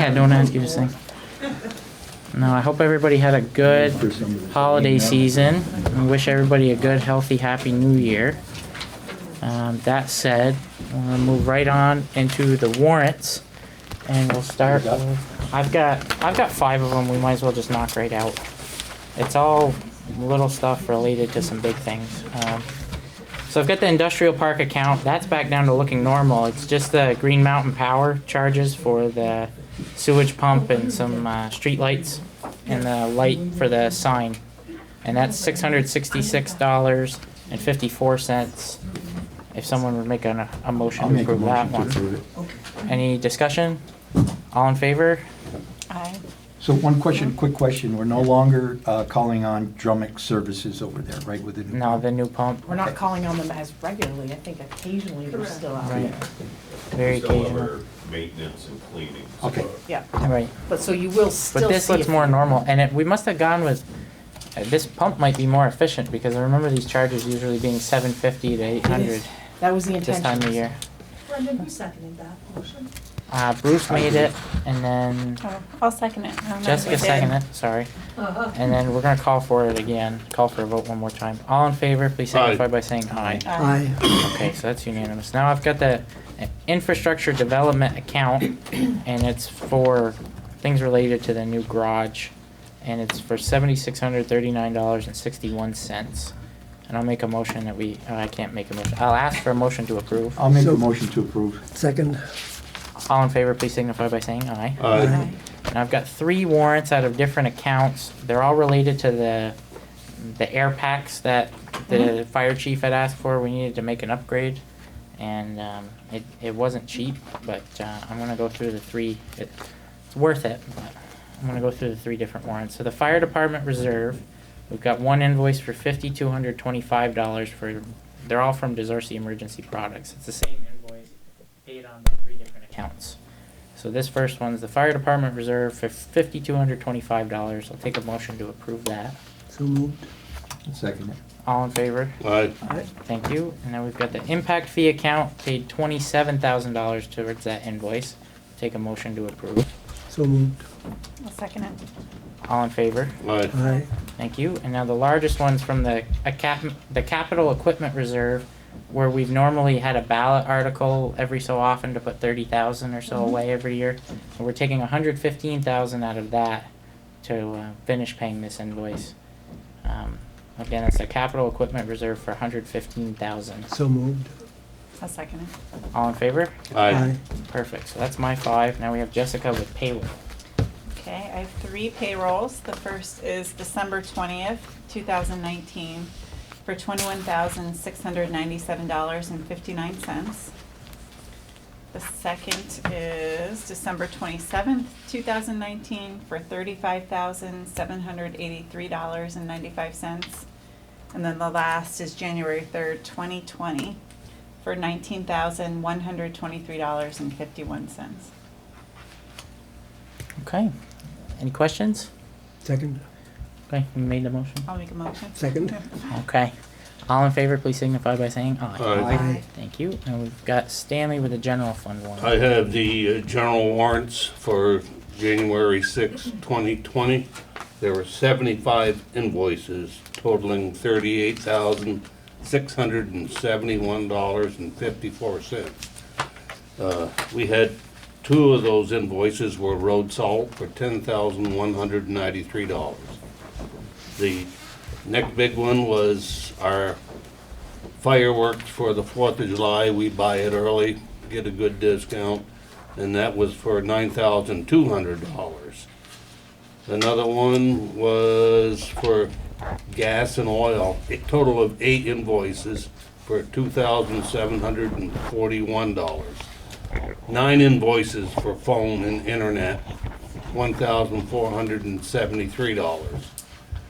Yeah, don't ask you to sing. No, I hope everybody had a good holiday season. I wish everybody a good, healthy, happy new year. That said, we're gonna move right on into the warrants, and we'll start with, I've got 5 of them. We might as well just knock right out. It's all little stuff related to some big things. So I've got the industrial park account. That's back down to looking normal. It's just the Green Mountain Power charges for the sewage pump and some street lights and the light for the sign. And that's $666.54. If someone would make a motion to approve that one. Any discussion? All in favor? Aye. So quick question, we're no longer calling on Drumic Services over there, right, with the new No, pump? the new pump. We're not calling on them as regularly. I think occasionally we're still out Right. there. Very Still have occasional. our maintenance and cleaning. Okay. Yeah, Right. but so you will still But this see looks it. more normal, and we must have gone with, this pump might be more efficient, because I remember these charges usually being $750 to $800 That was the this intention. time of year. Brendan, who seconded that motion? Bruce made it, and then Oh, I'll second it. I don't know if Jessica we did. seconded it, sorry. And then we're gonna call for it again, call for a vote one more time. All in favor, please signify by saying aye. Aye. Okay, so that's unanimous. Now I've got the infrastructure development account, and it's for things related to the new garage, and it's for $7,639.61. And I'll make a motion that I can't make a motion. I'll ask for a motion to approve. I'll make a motion to approve. Second. All in favor, please signify by saying aye. Aye. And I've got 3 warrants out of different accounts. They're all related to the air packs that the fire chief had asked for. We needed to make an upgrade, and it wasn't cheap, but I'm gonna go through the 3. It's worth it, but I'm gonna go through the 3 different warrants. So the fire department reserve, we've got one invoice for $5,225 for. They're all from Desorcy Emergency Products. It's the same invoice paid on the 3 different accounts. So this first one's the fire department reserve for $5,225. I'll take a motion to approve that. So moved. Second it. All in favor? Aye. Thank you. And then we've got the impact fee account, paid $27,000 towards that invoice. Take a motion to approve. So moved. I'll second it. All in favor? Aye. Aye. Thank you. And now the largest one's from the capital equipment reserve, where we've normally had a ballot article every so often to put 30,000 or so away every year. And we're taking 115,000 out of that to finish paying this invoice. Again, it's a capital equipment reserve for 115,000. So moved. I'll second it. All in favor? Aye. Perfect. So that's my 5. Now we have Jessica with payroll. Okay, I have 3 payrolls. The first is December 20th, 2019 for $21,697.59. The second is December 27th, 2019 for $35,783.95. And then the last is January 3rd, 2020 for $19,123.51. Okay. Any questions? Second. Okay, you made the motion. I'll make a motion. Second. Okay. All in favor, please signify by saying aye. Aye. Aye. Thank you. And we've got Stanley with the general fund one. I have the general warrants for January 6, 2020. There were 75 invoices totaling $38,671.54. We had 2 of those invoices were road salt for $10,193. The next big one was our fireworks for the 4th of July. We buy it early, get a good discount, and that was for $9,200. Another one was for gas and oil, a total of 8 invoices for $2,741. 9 invoices for phone and internet, $1,473.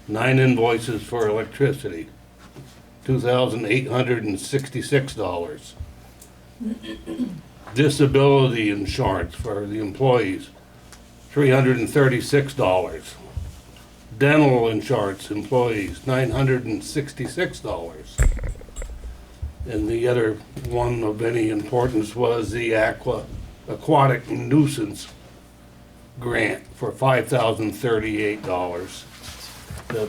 9 invoices for electricity, $2,866. Disability insurance for the employees, $336. Dental insurance employees, $966. And the other one of any importance was the aquatic nuisance grant for $5,038.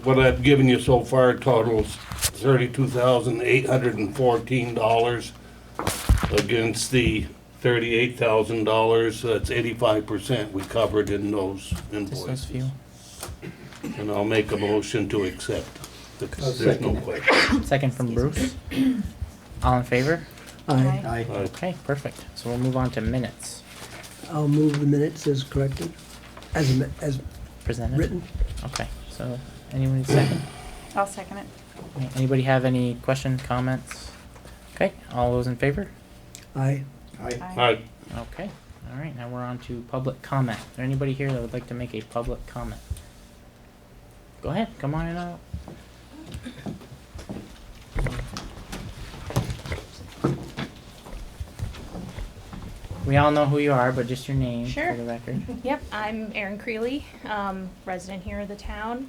What I've given you so far totals $32,814 against the $38,000. That's 85% we covered in those Just those invoices. few. And I'll make a motion to accept. I'll There's no second it. question. Second from Bruce. All in favor? Aye. Aye. Okay, perfect. So we'll move on to minutes. I'll move the minutes as corrected, as Presented? written. Okay, so anyone second? I'll second it. Anybody have any questions, comments? Okay, all those in favor? Aye. Aye. Aye. Alright, Okay, all right, now we're on to public comment. Is there anybody here that would like to make a public comment? Go ahead, come on in out. We all know who you are, but just your name Sure. for the record. Yep, I'm Erin Creeley, resident here of the town.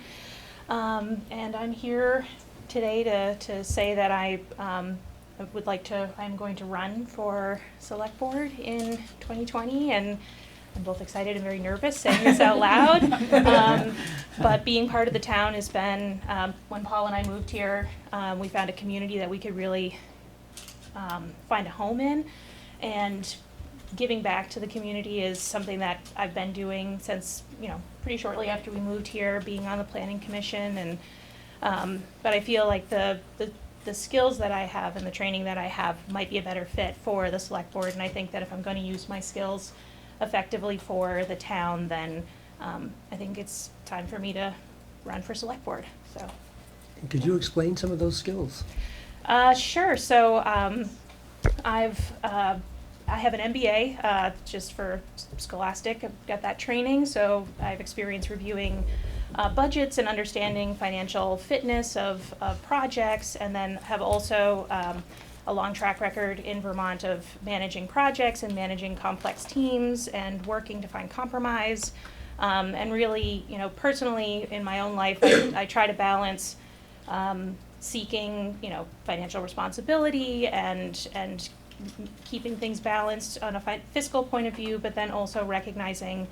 And I'm here today to say that I'm going to run for Select Board in 2020, and I'm both excited and very nervous saying this out loud. But being part of the town has been, when Paul and I moved here, we found a community that we could really find a home in, and giving back to the community is something that I've been doing since, pretty shortly after we moved here, being on the planning commission, and but I feel like the skills that I have and the training that I have might be a better fit for the select board, and I think that if I'm going to use my skills effectively for the town, then I think it's time for me to run for select board. So Could you explain some of those skills? sure. So I have an MBA, just for Scholastic. I've got that training, so I have experience reviewing budgets and understanding financial fitness of projects, and then have also a long track record in Vermont of managing projects and managing complex teams and working to find compromise. And really, personally in my own life, I try to balance seeking, financial responsibility and keeping things balanced on a fiscal point of view, but then also recognizing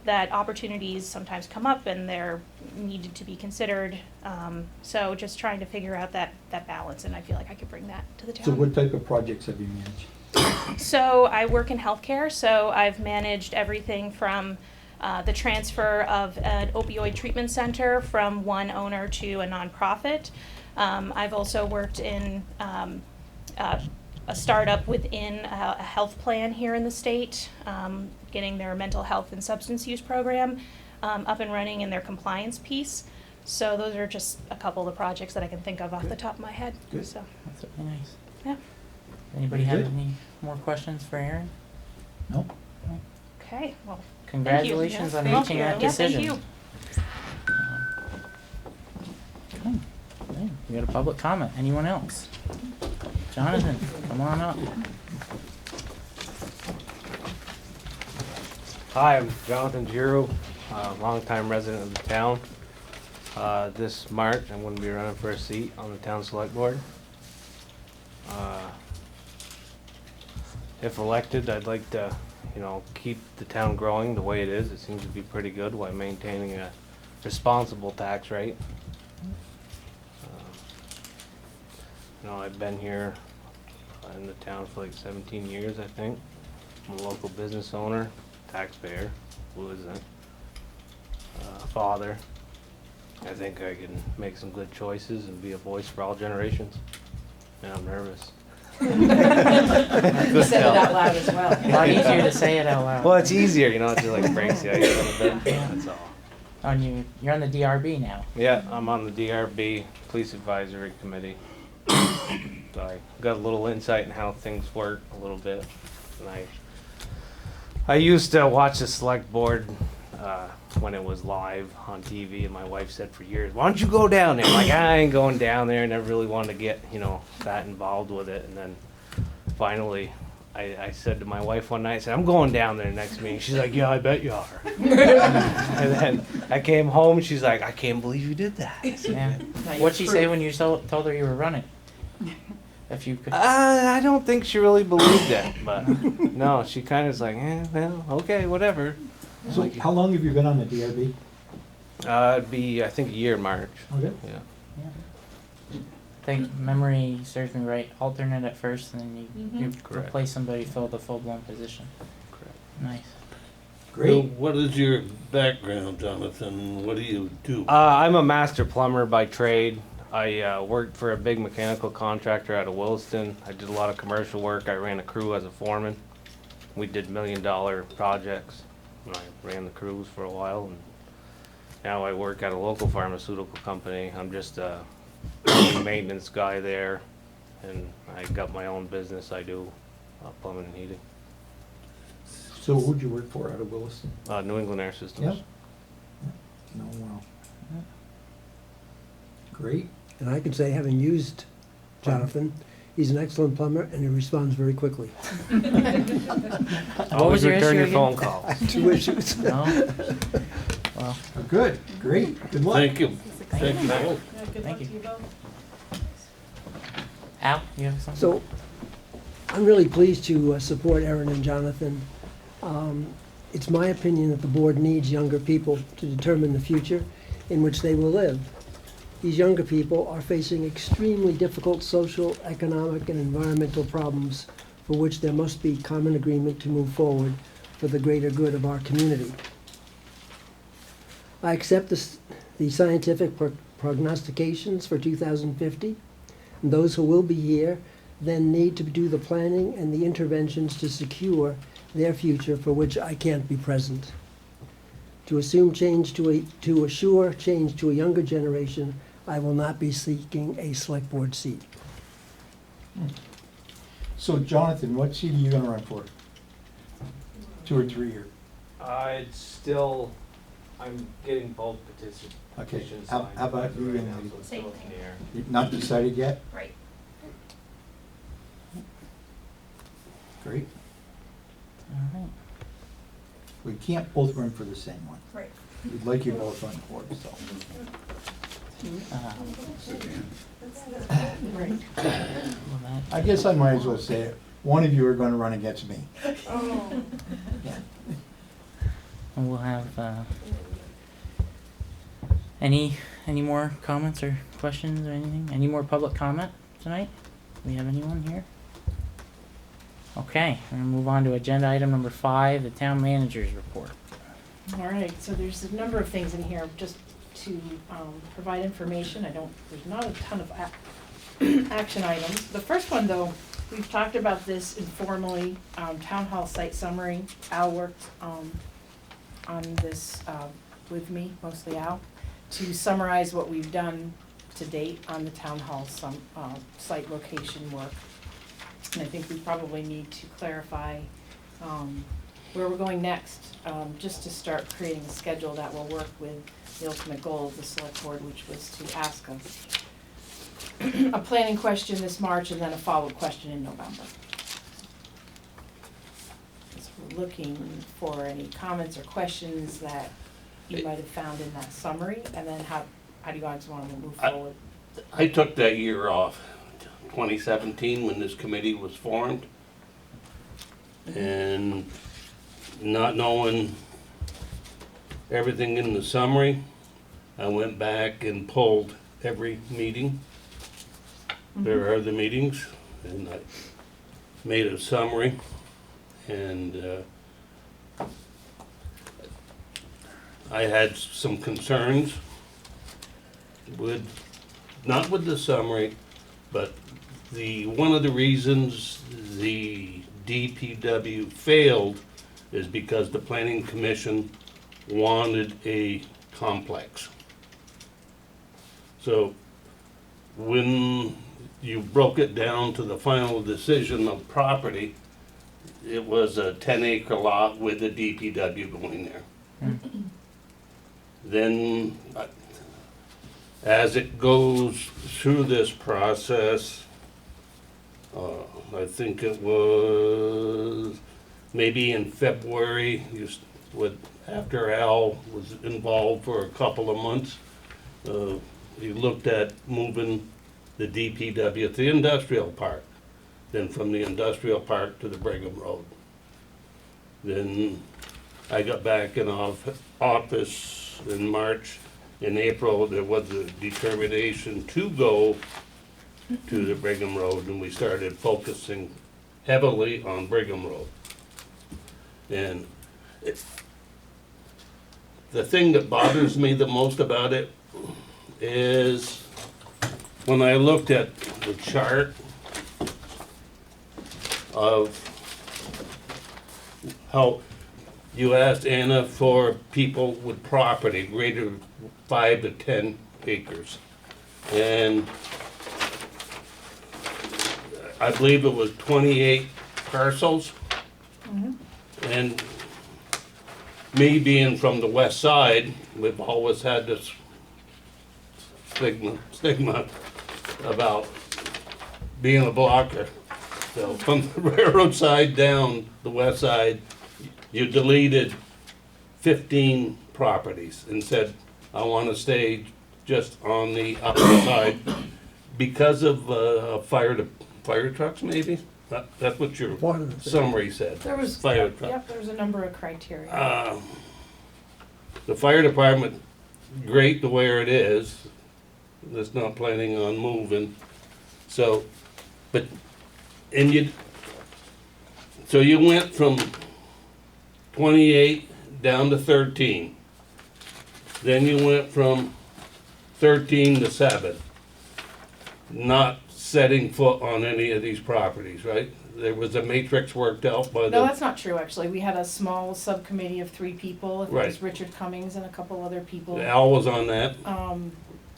that opportunities sometimes come up and they're needed to be considered. So just trying to figure out that balance, and I feel like I could bring that to the town. So what type of projects have you managed? So I work in healthcare, so I've managed everything from the transfer of an opioid treatment center from one owner to a nonprofit. I've also worked in a startup within a health plan here in the state, getting their mental health and substance use program up and running in their compliance piece. So those are just a couple of the projects that I can think of off the top of my head. Good. So, That's really nice. yeah. Anybody Very have good. any more questions for Erin? No? Okay, well, Congratulations on Thank reaching you. that Yeah, decision. thank you. Okay, we got a public comment. Anyone else? Jonathan, come on up. Hi, I'm Jonathan Giro, longtime resident of the town. This March, I'm going to be running for a seat on the town select board. If elected, I'd like to, keep the town growing the way it is. It seems to be pretty good while maintaining a responsible tax rate. I've been here in the town for like 17 years, I think. I'm a local business owner, taxpayer, who is a father. I think I can make some good choices and be a voice for all generations. And I'm nervous. You said it out loud as well. A lot easier to say it out loud. Well, it's easier, it just like breaks the ice a little bit, that's all. You're on the DRB now. Yeah, I'm on the DRB Police Advisory Committee. So I got a little insight in how things work a little bit. And I used to watch the select board when it was live on TV, and my wife said for years, "Why don't you go down there?" I'm like, I ain't going down there. Never really wanted to get that involved with it. And then finally, I said to my wife one night, I said, "I'm going down there next meeting." She's like, "Yeah, I bet you are." And then I came home, she's like, "I can't believe you did that." I said, Yeah. What'd she say when you told her you were running? If you could. I don't think she really believed it, but no, she kind of was like, well, okay, whatever. So how long have you been on the DRB? It'd be, I think, a year in March. Okay. Yeah. I think memory serves me right, alternate at first, and then you Correct. replace somebody, fill the full-blown position. Correct. Nice. So Great. what is your background, Jonathan? What do you do? I'm a master plumber by trade. I worked for a big mechanical contractor out of Williston. I did a lot of commercial work. I ran a crew as a foreman. We did $1 million projects. And I ran the crews for a while, and now I work at a local pharmaceutical company. I'm just a maintenance guy there, and I got my own business. I do plumbing and heating. So who'd you work for out of Williston? New England Air Systems. Yep. No, wow. Great. And I can say, having used Jonathan, he's an excellent plumber and he responds very quickly. What Always was your return issue your again? phone calls. I have 2 issues. No? Well, Good, great, good luck. Thank you. Thank you both. Yeah, good Thank luck to you. you both. Al, you have something? So, I'm really pleased to support Erin and Jonathan. It's my opinion that the board needs younger people to determine the future in which they will live. These younger people are facing extremely difficult social, economic, and environmental problems for which there must be common agreement to move forward for the greater good of our community. I accept the scientific prognostications for 2050, and those who will be here then need to do the planning and the interventions to secure their future for which I can't be present. To assure change to a younger generation, I will not be seeking a select board seat. So Jonathan, what seat are you gonna run for? 2 or 3 year? It's still, I'm getting both Okay, petitions how signed. about you right and now, Lee? so it's still up in the air. You've not decided yet? Right. Great. All right. We can't both run for the same one. Right. We'd like you both on board, so. Well, that- I guess I might as well say it. One of you are gonna run against me. Oh. Yeah. And we'll have, any more comments or questions or anything? Any more public comment tonight? Do we have anyone here? Okay, we're gonna move on to agenda item number 5, the town manager's report. All right, so there's a number of things in here just to provide information. There's not a ton of action items. The first one, though, we've talked about this informally, town hall site summary. Al worked on this with me, mostly Al, to summarize what we've done to date on the town hall site location work. And I think we probably need to clarify where we're going next, just to start creating a schedule that will work with the ultimate goal of the select board, which was to ask a planning question this March and then a follow-up question in November. So we're looking for any comments or questions that you might have found in that summary, and then how do you guys want to move forward? I took that year off, 2017, when this committee was formed. And not knowing everything in the summary, I went back and pulled every meeting. There are the meetings, and I made a summary, and I had some concerns with, not with the summary, but one of the reasons the DPW failed is because the planning commission wanted a complex. So when you broke it down to the final decision of property, it was a 10-acre lot with a DPW going there. Then, as it goes through this process, I think it was maybe in February, after Al was involved for a couple of months, he looked at moving the DPW to the industrial park, then from the industrial park to the Brigham Road. Then I got back in office in March. In April, there was a determination to go to the Brigham Road, and we started focusing heavily on Brigham Road. And the thing that bothers me the most about it is when I looked at the chart of how you asked Anna for people with property greater 5 to 10 acres. And I believe it was 28 parcels. And me being from the west side, we've always had this stigma about being a blocker. So from the railroad side down the west side, you deleted 15 properties and said, I want to stay just on the upper side because of fire trucks maybe? That's what your Part of the- summary said. There was, Fire yep, truck. there was a number of criteria. The fire department, great the way it is, that's not planning on moving. So, but, and so you went from 28 down to 13. Then you went from 13 to 7. Not setting foot on any of these properties, right? There was a matrix worked out by No, the, that's not true, actually. We had a small subcommittee of 3 people. It was Right. Richard Cummings and a couple other people. Al was on that.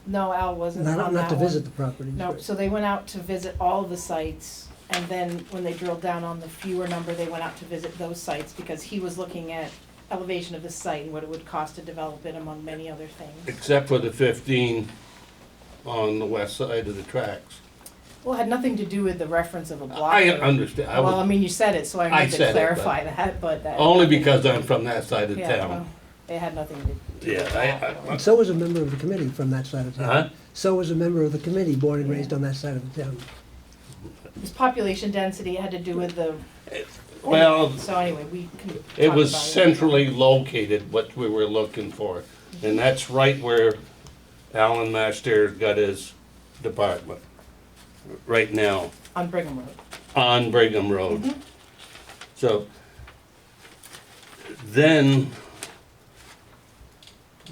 No, Al wasn't on that Not to one. visit the properties. No, but- so they went out to visit all of the sites, and then when they drilled down on the fewer number, they went out to visit those sites, because he was looking at elevation of the site and what it would cost to develop it, among many other things. Except for the 15 on the west side of the tracks. Well, it had nothing to do with the reference of a block. I understand. I Well, I was, mean, you said it, so I I meant to said it, clarify that, but that. only because I'm from that side of Yeah, town. well, it had nothing to do with Yeah, that. And so was a member of the committee from that side of Huh? town. So was a member of the committee, born and raised on that side of the town. It was population density, it had to do with the. Well, So anyway, we can. it talk was about centrally located, what we were looking for. And that's right where Alan Master got his department, right now, On Brigham Road. on Brigham Road. Mhm. So, then,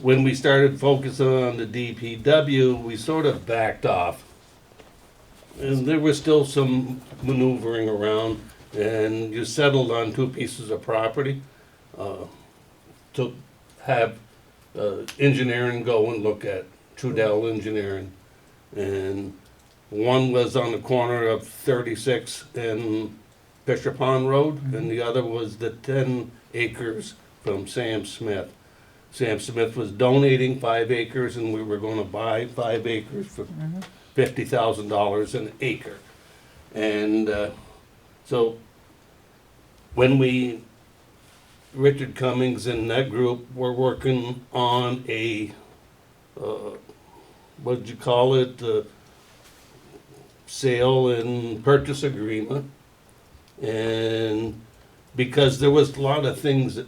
when we started focusing on the DPW, we sort of backed off. And there was still some maneuvering around, and you settled on 2 pieces of property to have engineering go and look at, Trudell Engineering. And one was on the corner of 36 and Fisher Pond Road, and the other was the 10 acres from Sam Smith. Sam Smith was donating 5 acres, and we were gonna buy 5 acres for $50,000 an acre. And so when Richard Cummings and that group were working on a, what'd you call it, sale and purchase agreement. And because there was a lot of things that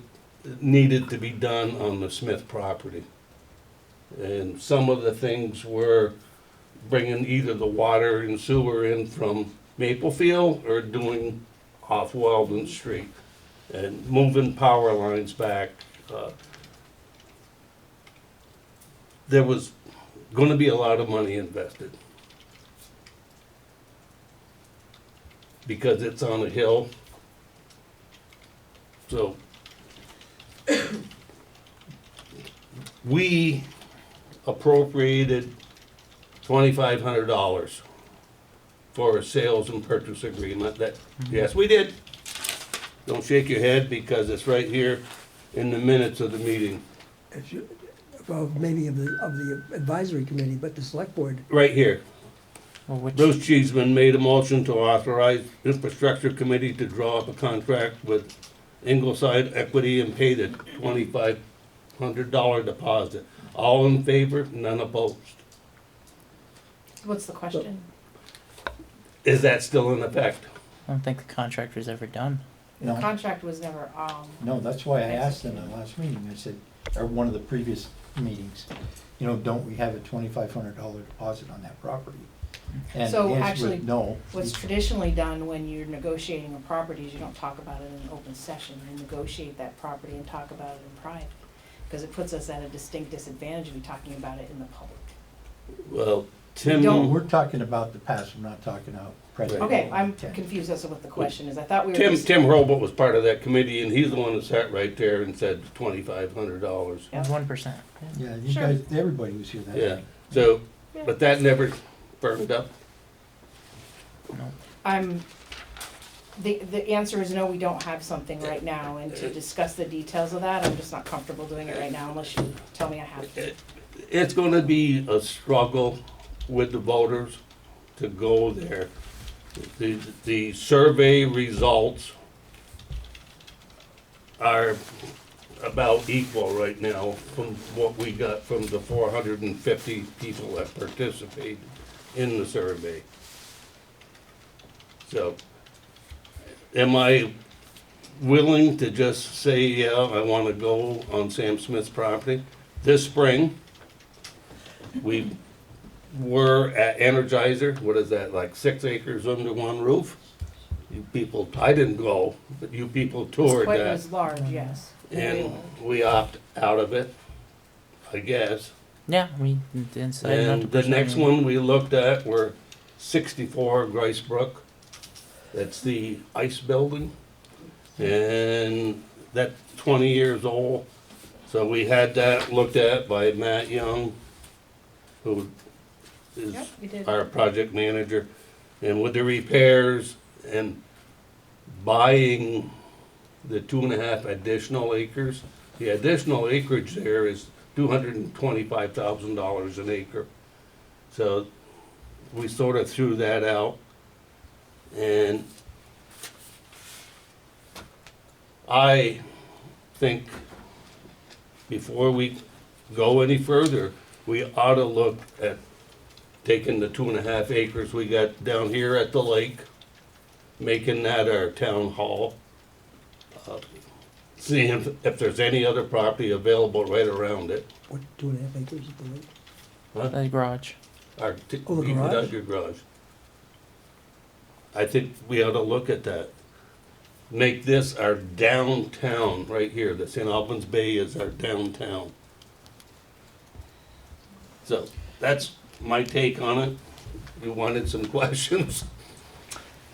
needed to be done on the Smith property. And some of the things were bringing either the water and sewer in from Maplefield or doing off Weldon Street and moving power lines back. There was gonna be a lot of money invested. Because it's on a hill. So we appropriated $2,500 for a sales and purchase agreement that, yes, we did. Don't shake your head because it's right here in the minutes of the meeting, If you- Well, maybe of the advisory committee, but the select board. right here. Well, which, Bruce Cheeseman made a motion to authorize infrastructure committee to draw up a contract with Ingleside Equity and pay the $2,500 deposit. All in favor, none opposed. What's the question? Is that still in effect? I don't think the contract was ever done. You know, Contract was never, no, that's why I asked in the last meeting, I said, or one of the previous meetings, you know, don't we have a $2,500 deposit on that property? And So the answer was actually, no. what's traditionally done when you're negotiating a property is you don't talk about it in an open session. You negotiate that property and talk about it in private. Because it puts us at a distinct disadvantage of you talking about it in the public. Well, Don't- No, Tim, we're talking about the past, we're not talking about present. Okay, I'm Okay. confused as to what the question is. I thought we were Tim, just. Tim Robert was part of that committee, and he's the one that sat right there and said $2,500. Yeah. 1%. Yeah, you Sure. guys, everybody was here that Yeah, night. so, Yeah. but that never burned up. The answer is no, we don't have something right now, and to discuss the details of that, I'm just not comfortable doing it right now unless you tell me I have to. It's gonna be a struggle with the voters to go there. The survey results are about equal right now from what we got from the 450 people that participated in the survey. So, am I willing to just say, yeah, I wanna go on Sam Smith's property? This spring, we were at Energizer, what is that, like 6 acres under one roof? You people, I didn't go, but you people toured Quite that, as large, yes. and we opt out of it, I guess. Yeah, we decided not to And the pursue next any- one we looked at were 64 Grice Brook. That's the ice building. And that's 20 years old. So we had that looked at by Matt Young, who is Yep, we did. our project manager. And with the repairs and buying the 2.5 additional acres, the additional acreage there is $225,000 an acre. So we sort of threw that out. And I think before we go any further, we ought to look at taking the 2.5 acres we got down here at the lake, making that our town hall. Seeing if there's any other property available right around it. What, 2.5 acres at the lake? Huh? The garage. Oh, the garage? Your garage. I think we ought to look at that. Make this our downtown right here. The St. Albans Bay is our downtown. So that's my take on it. You wanted some questions?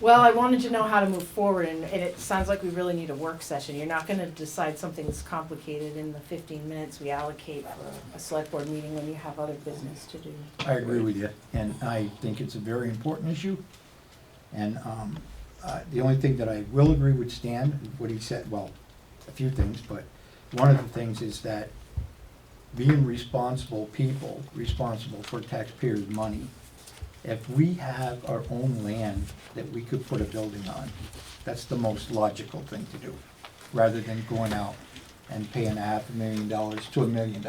Well, I wanted to know how to move forward, and it sounds like we really need a work session. You're not gonna decide something that's complicated in the 15 minutes we allocate for a select board meeting when you have other business to do. I agree with you, and I think it's a very important issue. And the only thing that I will agree with Stan, what he said, well, a few things, but one of the things is that being responsible people, responsible for taxpayers' money, if we have our own land that we could put a building on, that's the most logical thing to do, rather than going out and paying $500,000 to $1 million.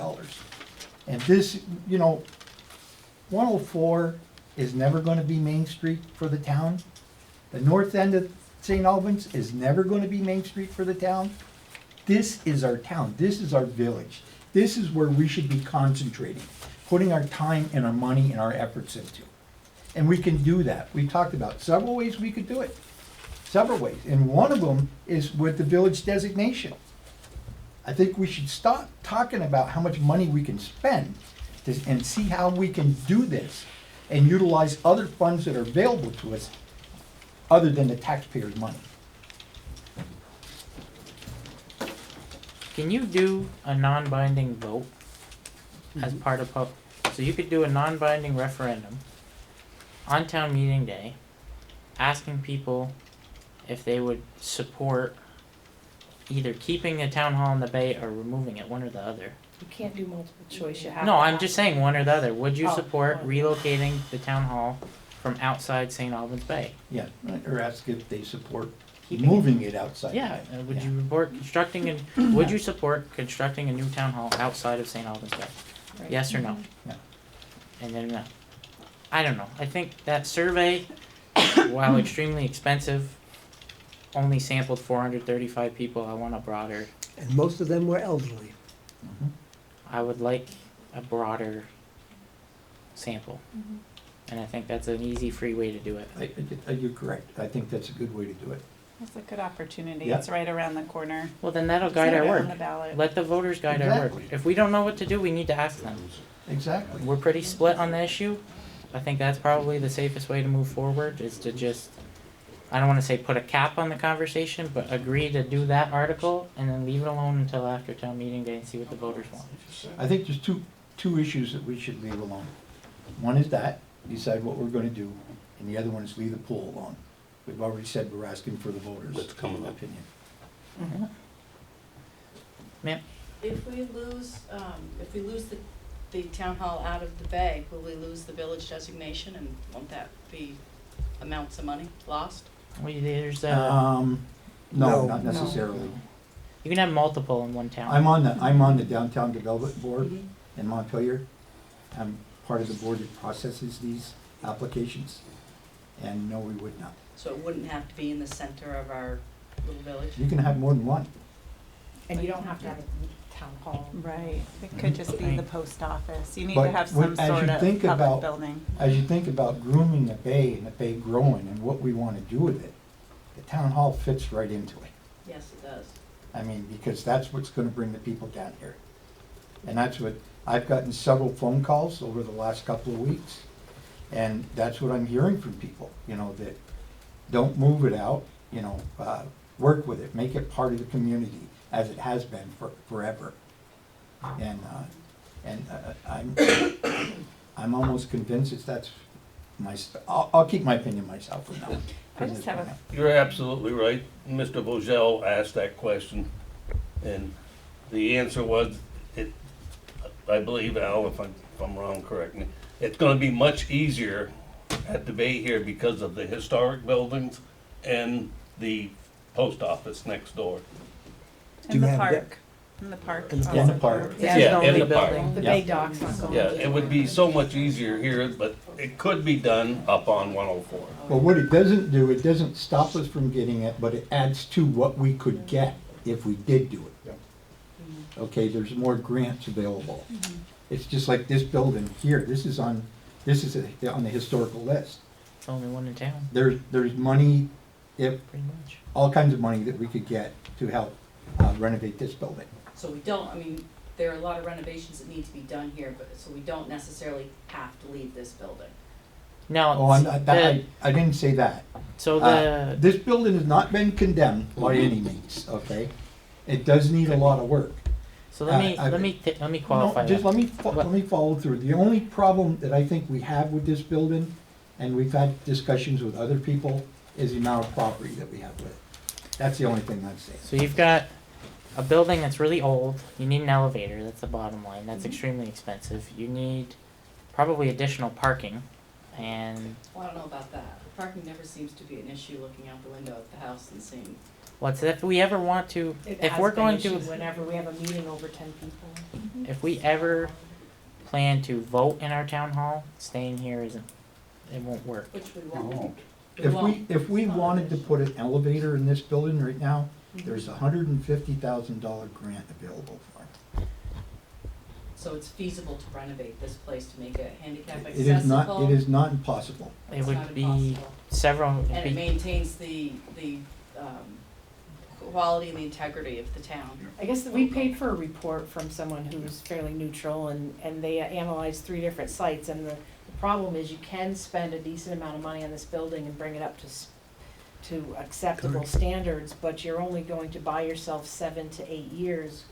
And this, you know, 104 is never gonna be Main Street for the town. The north end of St. Albans is never gonna be Main Street for the town. This is our town, this is our village. This is where we should be concentrating, putting our time and our money and our efforts into. And we can do that. We talked about several ways we could do it, several ways. And one of them is with the village designation. I think we should stop talking about how much money we can spend and see how we can do this and utilize other funds that are available to us other than the taxpayers' money. Can you do a non-binding vote as part of so you could do a non-binding referendum on town meeting day, asking people if they would support either keeping the town hall in the bay or removing it, one or the other. You can't do multiple choice, you have No, to I'm ask. just saying one or the other. Would you Oh, support oh. relocating the town hall from outside St. Albans Bay? Yeah, or ask if they support Keeping it- moving it outside. Yeah, would Yeah. you support constructing and would you support constructing a new town hall outside of St. Albans Bay? Right. Yes or no? No. And then no. I don't know. I think that survey, while extremely expensive, only sampled 435 people. I want a broader. And most of them were elderly. I would like a broader sample. And I think that's an easy, free way to do it. You're correct. I think that's a good way to do it. It's a good opportunity. Yeah. It's right around the corner. Well, then that'll guide our It's work. on the ballot. Let the voters guide our work. Exactly. If we don't know what to do, we need to ask them. Exactly. We're pretty split on the issue. I think that's probably the safest way to move forward, is to just, I don't wanna say put a cap on the conversation, but agree to do that article and then leave it alone until after town meeting day and see what the voters want. I think there's two issues that we should leave alone. One is that, decide what we're gonna do, and the other one is leave the pool alone. We've already said we're asking for the voters' That's coming up. opinion. Ma'am? If we lose the town hall out of the bay, will we lose the village designation, and won't that be amounts of money lost? Well, there's No, No. not necessarily. you can have multiple in one town. I'm on the Downtown Development Board in Montpelier. I'm part of the board that processes these applications, and no, we would not. So it wouldn't have to be in the center of our little village? You can have more than one. And you don't have to have a town hall. Right. It could just be Right. the post office. You need But to have when- some as sort you of think public about- building. As you think about grooming the bay and the bay growing and what we want to do with it, the town hall fits right into it. Yes, it does. I mean, because that's what's gonna bring the people down here. And that's what, I've gotten several phone calls over the last couple of weeks, and that's what I'm hearing from people, you know, that don't move it out, you know, work with it, make it part of the community, as it has been forever. And I'm almost convinced that's I'll keep my opinion myself for now. I just have a You're absolutely right. Mr. Vogel asked that question, and the answer was, I believe, Al, if I'm wrong, correct me, it's gonna be much easier at the bay here because of the historic buildings and the post office next door. Do in you the have park. In the park. In the also. In the park. Yeah, Yeah, only in the park. building. The Yeah. bay dock's not going. Yeah, it would be so much easier here, but it could be done up on 104. Well, what it doesn't do, it doesn't stop us from getting it, but it adds to what we could get if we did do it. Okay, there's more grants available. It's just like this building here, this is on the historical list. It's the only one in town, There's money, if, pretty much. all kinds of money that we could get to help renovate this building. So we don't, I mean, there are a lot of renovations that need to be done here, but, so we don't necessarily have to leave this building. Now, Oh, I didn't say that. so the, This building has not been condemned by any means, okay? It does need a lot of work. so let me, I- let me qualify No, just that. let me follow through. The only problem that I think we have with this building, and we've had discussions with other people, is the amount of property that we have with it. That's the only thing I'd say. So you've got a building that's really old, you need an elevator, that's the bottom line, that's extremely expensive. You need probably additional parking, and Well, I don't know about that. Parking never seems to be an issue looking out the window at the house and seeing. what's if we ever want to, It if has we're been going issue to, whenever we have a meeting over 10 people. if we ever plan to vote in our town hall, staying here isn't, it won't work. Which we won't. If we wanted to put an elevator in this building right now, there's $150,000 grant available for it. So it's feasible to renovate this place to make it handicap It is not, accessible. it is not impossible. It It's would not be impossible. several, And it'd it be, maintains the quality and the integrity of the town. I guess that we paid for a report from someone who's fairly neutral, and they analyzed 3 different sites, and the problem is you can spend a decent amount of money on this building and bring it up to acceptable Correct. standards, but you're only going to buy yourself 7 to 8 years.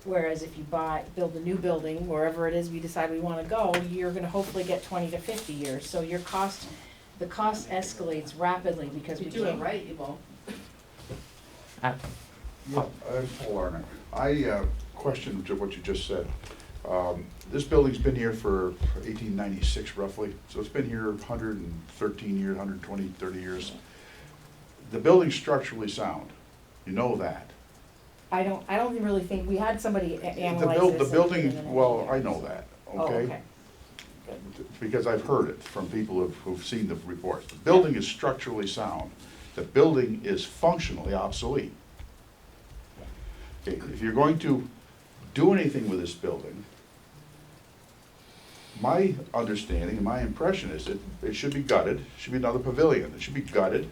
Whereas if you build a new building, wherever it is we decide we wanna go, you're gonna hopefully get 20 to 50 years, so the cost escalates rapidly because we If you do it can't. right, you won't. I'm Paul Arnick. I questioned what you just said. This building's been here for 1896 roughly, so it's been here 113 years, 120, 30 years. The building's structurally sound, you know that. I don't really think, we had somebody analyze The this. and building, give it an well, engineer. I know that, Oh, okay? okay. Because I've heard it from people who've seen the reports. The building is structurally sound. The building is functionally obsolete. Okay, if you're going to do anything with this building, my understanding and my impression is that it should be gutted, should be another pavilion, it should be gutted.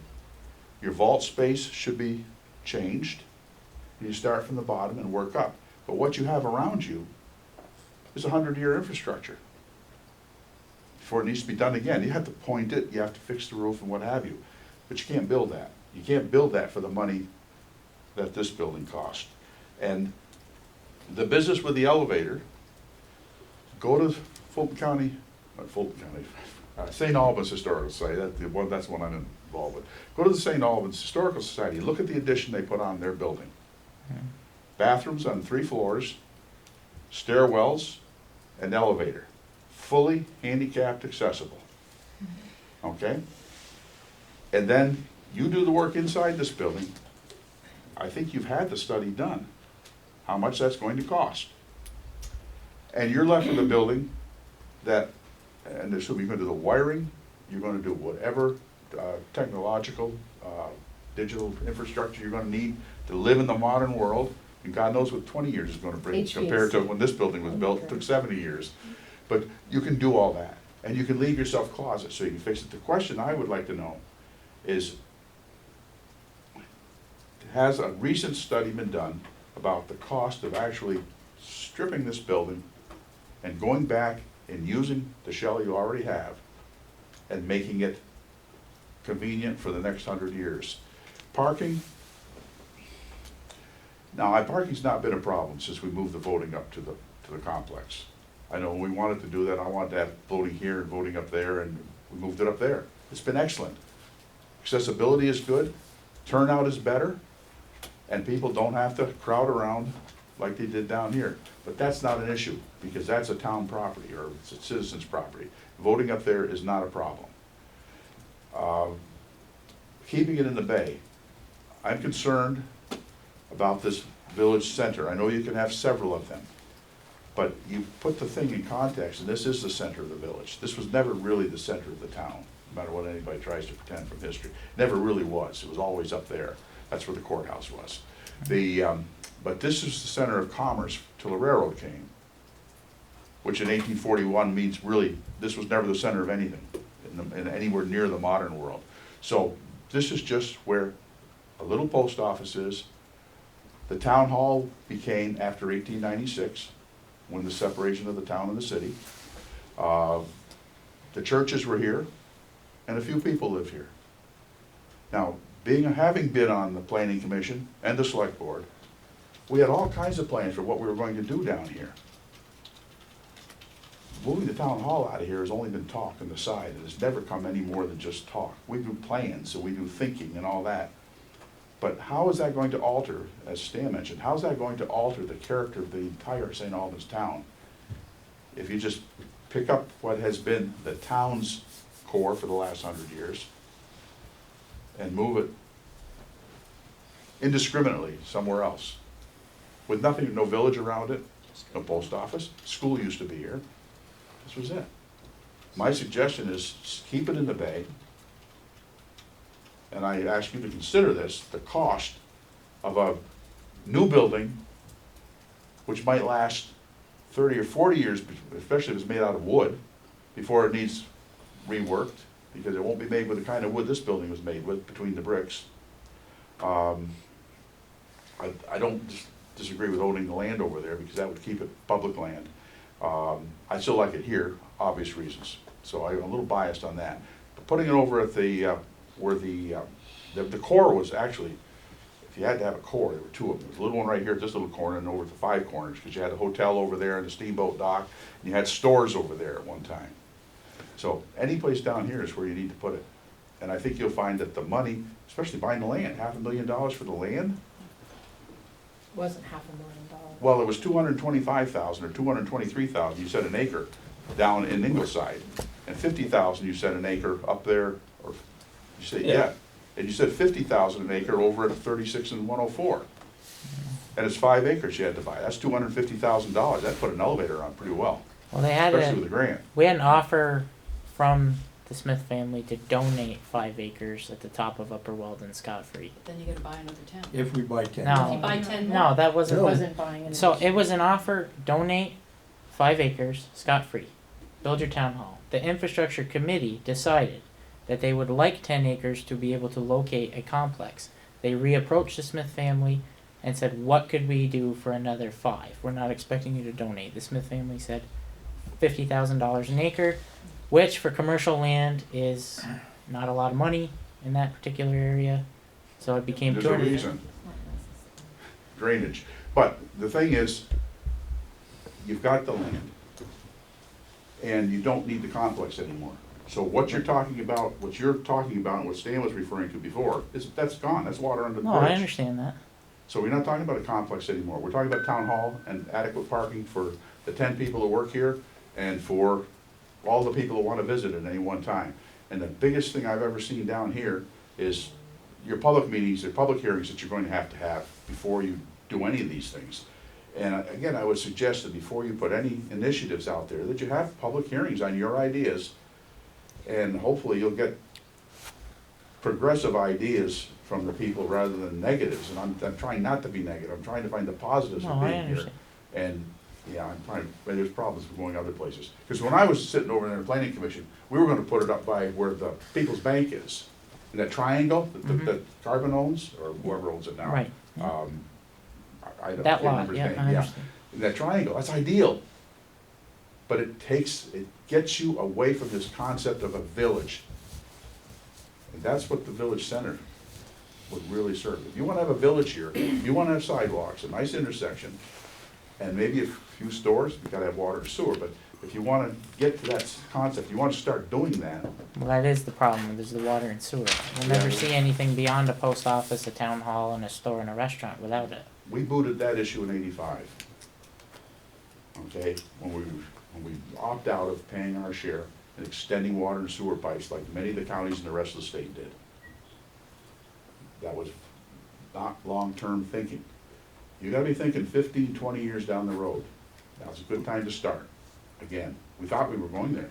Your vault space should be changed. You start from the bottom and work up. But what you have around you is a 100-year infrastructure. Before it needs to be done again, you have to point it, you have to fix the roof and what have you. But you can't build that. You can't build that for the money that this building cost. And the business with the elevator, go to St. Albans Historical Society, that's the one I'm involved with. Go to the St. Albans Historical Society, look at the addition they put on their building. Bathrooms on 3 floors, stairwells, and elevator. Fully handicapped accessible. Okay? And then you do the work inside this building. I think you've had the study done, how much that's going to cost. And you're left with a building that, and assuming you're going to do the wiring, you're going to do whatever technological, digital infrastructure you're going to need to live in the modern world. And God knows what 20 years is going to bring compared to when this building was built. It took 70 years. But you can do all that. And you can leave yourself closets so you can fix it. The question I would like to know is, has a recent study been done about the cost of actually stripping this building and going back and using the shell you already have and making it convenient for the next 100 years? Parking. Now, parking's not been a problem since we moved the voting up to the complex. I know we wanted to do that. I wanted to have voting here and voting up there, and we moved it up there. It's been excellent. Accessibility is good, turnout is better, and people don't have to crowd around like they did down here. But that's not an issue, because that's a town property, or it's a citizen's property. Voting up there is not a problem. Keeping it in the bay. I'm concerned about this village center. I know you can have several of them, but you put the thing in context, and this is the center of the village. This was never really the center of the town, no matter what anybody tries to pretend from history. Never really was. It was always up there. That's where the courthouse was. But this is the center of commerce till the railroad came, which in 1841 means really this was never the center of anything in anywhere near the modern world. So this is just where a little post office is. The town hall became after 1896, when the separation of the town and the city. The churches were here, and a few people live here. Now, having been on the planning commission and the select board, we had all kinds of plans for what we were going to do down here. Moving the town hall out of here has only been talk on the side, and it's never come any more than just talk. We do plans, and we do thinking and all that. But how is that going to alter, as Stan mentioned, how is that going to alter the character of the entire St. Albans town? If you just pick up what has been the town's core for the last 100 years and move it indiscriminately somewhere else, with nothing, no village around it, no post office, school used to be here. This was it. My suggestion is keep it in the bay. And I ask you to consider this, the cost of a new building, which might last 30 or 40 years, especially if it's made out of wood, before it needs reworked, because it won't be made with the kind of wood this building was made with, between the bricks. I don't disagree with owning the land over there, because that would keep it public land. I still like it here, obvious reasons, so I'm a little biased on that. But putting it over at where the core was actually, if you had to have a core, there were 2 of them. There's a little one right here at this little corner, and over at the 5 corners, because you had a hotel over there and a steamboat dock, and you had stores over there at one time. So any place down here is where you need to put it. And I think you'll find that the money, especially buying the land, $500,000 for the land. Wasn't $500,000. Well, it was $225,000 or $223,000. You said an acre down in Ingleside, and $50,000 you said an acre up there, or you said yeah. And you said $50,000 an acre over at 36 and 104. And it's 5 acres you had to buy. That's $250,000. That put an elevator on pretty well. Well, they had especially with a grant. we had an offer from the Smith family to donate 5 acres at the top of Upper Weldon scot-free. Then you gotta buy another 10. If we buy 10. No. If you buy 10 more. No, that It wasn't. wasn't buying an So it addition. was an offer, donate 5 acres, scot-free, build your town hall. The infrastructure committee decided that they would like 10 acres to be able to locate a complex. They reapproached the Smith family and said, what could we do for another 5? We're not expecting you to donate. The Smith family said $50,000 an acre, which for commercial land is not a lot of money in that particular area. So it became There's a 200. reason. Drainage. But the thing is, you've got the land, and you don't need the complex anymore. So what you're talking about, and what Stan was referring to before, that's gone, that's water under the No, bridge. I understand that. So we're not talking about a complex anymore, we're talking about town hall and adequate parking for the 10 people who work here, and for all the people who wanna visit at any one time. And the biggest thing I've ever seen down here is your public meetings, or public hearings that you're going to have before you do any of these things. And again, I would suggest that before you put any initiatives out there, that you have public hearings on your ideas, and hopefully you'll get progressive ideas from the people rather than negatives. And I'm trying not to be negative, I'm trying to find the positives No, of I being here. understand. And, yeah, I'm trying, but there's problems with going other places. Because when I was sitting over there in the planning commission, we were gonna put it up by where the People's Bank is. In that triangle that Carbon owns, or whoever owns it now. Right. I don't, That can't lot, remember his yeah, name, I understand. In that triangle, that's ideal. But it gets you away from this concept of a village. And that's what the village center would really serve. If you wanna have a village here, you wanna have sidewalks, a nice intersection, and maybe a few stores, you gotta have water and sewer, but if you wanna get to that concept, you wanna start doing that, Well, that is the problem. There's the water and sewer. You'll never see anything beyond a post office, a town hall, and a store and a restaurant without it. we booted that issue in '85. Okay, when we opt out of paying our share and extending water and sewer pipes like many of the counties in the rest of the state did. That was not long-term thinking. You gotta be thinking 15, 20 years down the road. Now's a good time to start. Again, we thought we were going there.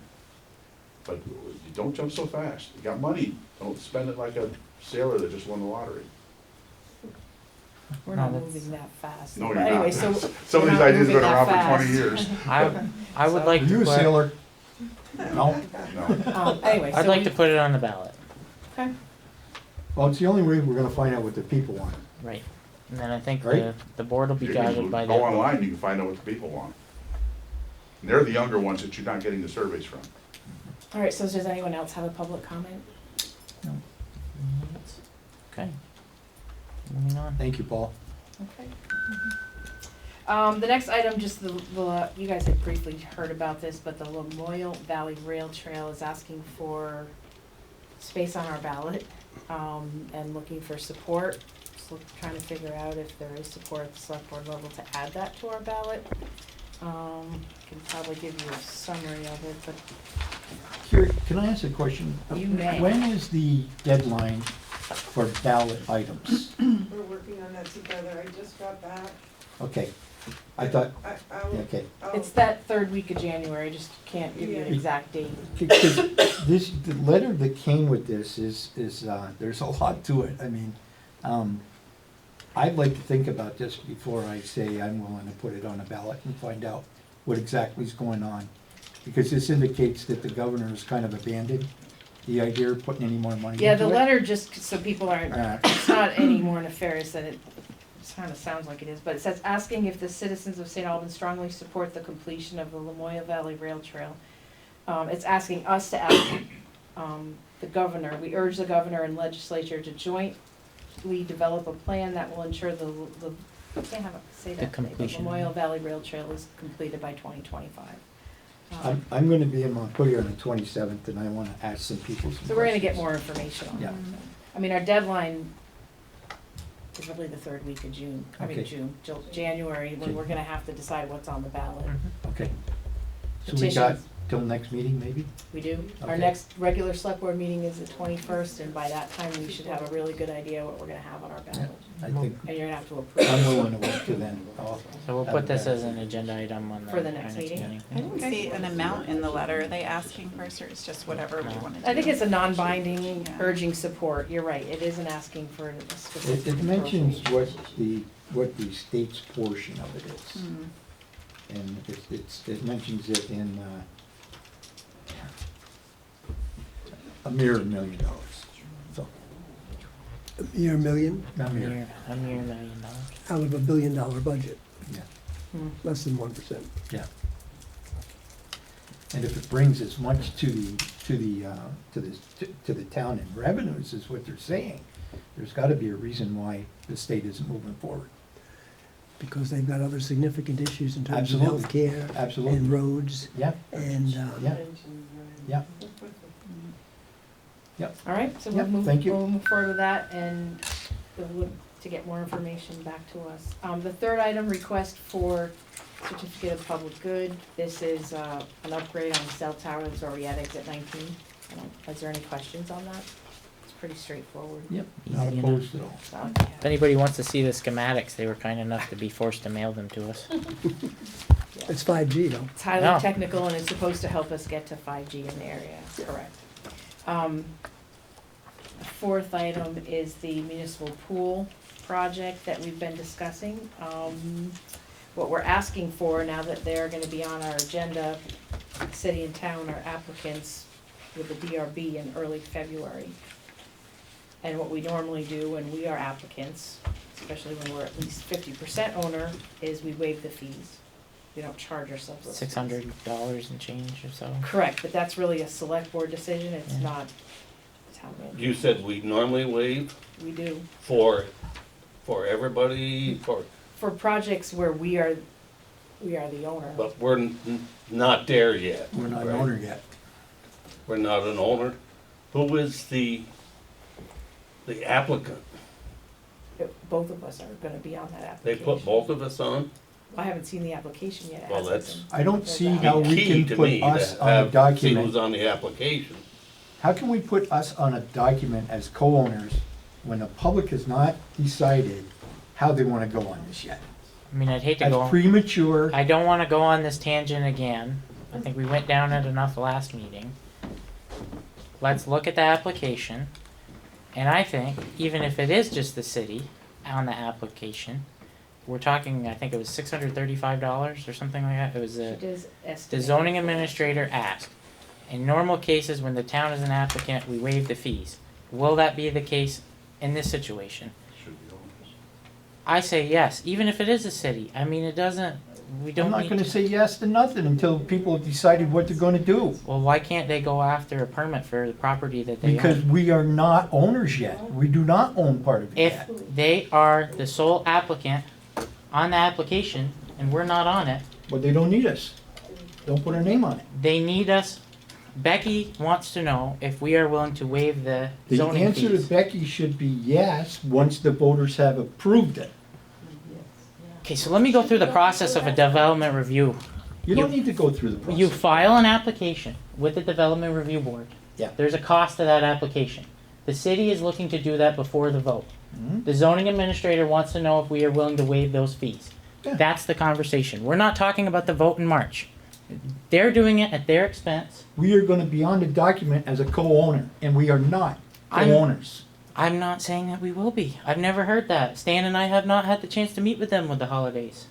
But you don't jump so fast. You got money, don't spend it like a sailor that just won the lottery. We're No, not that's- moving that fast. No, But you're anyway, not. so Some of we're these not ideas have moving been that around for fast. 20 years. I would like Are to you a put, sailor? No? No. Anyway, I'd so like we- to put it on the ballot. Okay. Well, it's the only way we're gonna find out what the people want. Right. And then I think Right. the board will be You can guided by that. go online, you can find out what the people want. And they're the younger ones that you're not getting the surveys from. All right, so does anyone else have a public comment? Okay. Moving on. Thank you, Paul. Okay. The next item, just you guys had briefly heard about this, but the Lamoille Valley Rail Trail is asking for space on our ballot, and looking for support. So trying to figure out if there is support at the select board level to add that to our ballot. Can probably give you a summary of it, but Here, can I ask a question? You may. When is the deadline for ballot items? We're working on that together, I just got back. Okay, I thought, I'll, okay. it's that third week of January, just can't give you an Yeah. exact date. Because the letter that came with this is, there's a lot to it. I mean, I'd like to think about this before I say I'm willing to put it on a ballot and find out what exactly is going on. Because this indicates that the governor has kind of abandoned the idea of putting any more money into it. Yeah, the letter, just so people aren't, it's not any more nefarious than it kind of sounds like it is, but it says, asking if the citizens of St. Albans strongly support the completion of the Lamoille Valley Rail Trail. It's asking us to ask the governor, we urge the governor and legislature to jointly develop a plan that will ensure the I can't have it say that, today, but completion. Lamoille Valley Rail Trail is completed by 2025. I'm gonna be in Montpelier on the 27th, and I wanna ask some people some So we're gonna get questions. more information on Yeah. that. I mean, our deadline is really the third week of June, Okay. January, when we're gonna have to decide what's on the ballot. Mhm. Okay. So we got Petitions. till next meeting, maybe? We do. Our Okay. next regular select board meeting is the 21st, and by that time, we should have a really good idea what we're gonna have on our ballot. I think, And you're gonna have to approve. I'm willing to wait till then. So we'll put this as an agenda item on For the next meeting? I didn't see an amount in the letter. Are they asking for, or it's just whatever we No. want to do? I think it's a non-binding Yeah. urging support. You're right. It isn't asking for a specific. It mentions appropriation. what the state's portion of it is. Hmm. And it mentions it in, a mere $1 million. So, A mere million not A mere, mere $1 million. out of $1 billion budget, yeah, Hmm. less than 1%. yeah. And if it brings as much to the town in revenues is what they're saying, there's gotta be a reason why the state isn't moving forward. Because they've got other significant issues in terms of Absolutely. healthcare Absolutely. and roads Yeah, and, yeah, yeah. All right, so Yeah, we'll move, thank you. we'll move forward with that, and we'll look to get more information back to us. The third item, request for certificate of public good. This is, an upgrade on the cell tower that's already at exit 19. Is there any questions on that? It's pretty straightforward. Yep, not Easy opposed at all. So, If anybody wants to see the schematics, they were kind enough to be forced to mail them to us. it's 5G though. It's highly No. technical, and it's supposed to help us get to 5G in the area, correct. The fourth item is the municipal pool project that we've been discussing. What we're asking for, now that they're gonna be on our agenda, city and town are applicants with the DRB in early February. And what we normally do when we are applicants, especially when we're at least 50% owner, is we waive the fees. We don't charge ourselves those fees. $600 and change or so. Correct, but that's really a select board decision, it's Yeah. not town manager. You said we normally waive We do, for everybody, for projects where we are the owner. but we're not there yet. We're not an right? owner yet. We're not an owner. Who is the applicant? Both of us are gonna be on that They application. put both of us on? I haven't seen the application yet. It Well, hasn't that's- been- I don't see how Be we key can to put me us to on a have, see document. who's on the application. How can we put us on a document as co-owners when the public has not decided how they wanna go on this yet? I mean, I'd hate to That's go. premature. I don't want to go on this tangent again. I think we went down it enough last meeting. Let's look at the application. And I think, even if it is just the city on the application, we're talking, I think it was $635 or something like that. It was She the does estimate. zoning administrator asked. In normal cases, when the town is an applicant, we waive the fees. Will that be the case in this situation? I say yes, even if it is a city. I mean, it doesn't, we I'm don't not need gonna to. say yes to nothing until people have decided what they're gonna do. Well, why can't they go after a permit for the property that they Because own? we are not owners yet. We do not own part of it If yet. they are the sole applicant on the application and we're not on it, But they don't need us. Don't put our name on it. they need us. Becky wants to know if we are willing to waive the The zoning answer to fees. Becky should be yes, once the voters have approved it. Okay, so let me go through the process of a development review. You don't need to go through the process. You file an application with the Development Review Board. Yeah. There's a cost to that application. The city is looking to do that before the vote. Mhm. The zoning administrator wants to know if we are willing to waive those fees. Yeah. That's the conversation. We're not talking about the vote in March. They're doing it at their expense. We are gonna be on the document as a co-owner, and we are not I'm- co-owners. I'm not saying that we will be. I've never heard that. Stan and I have not had the chance to meet with them with the holidays.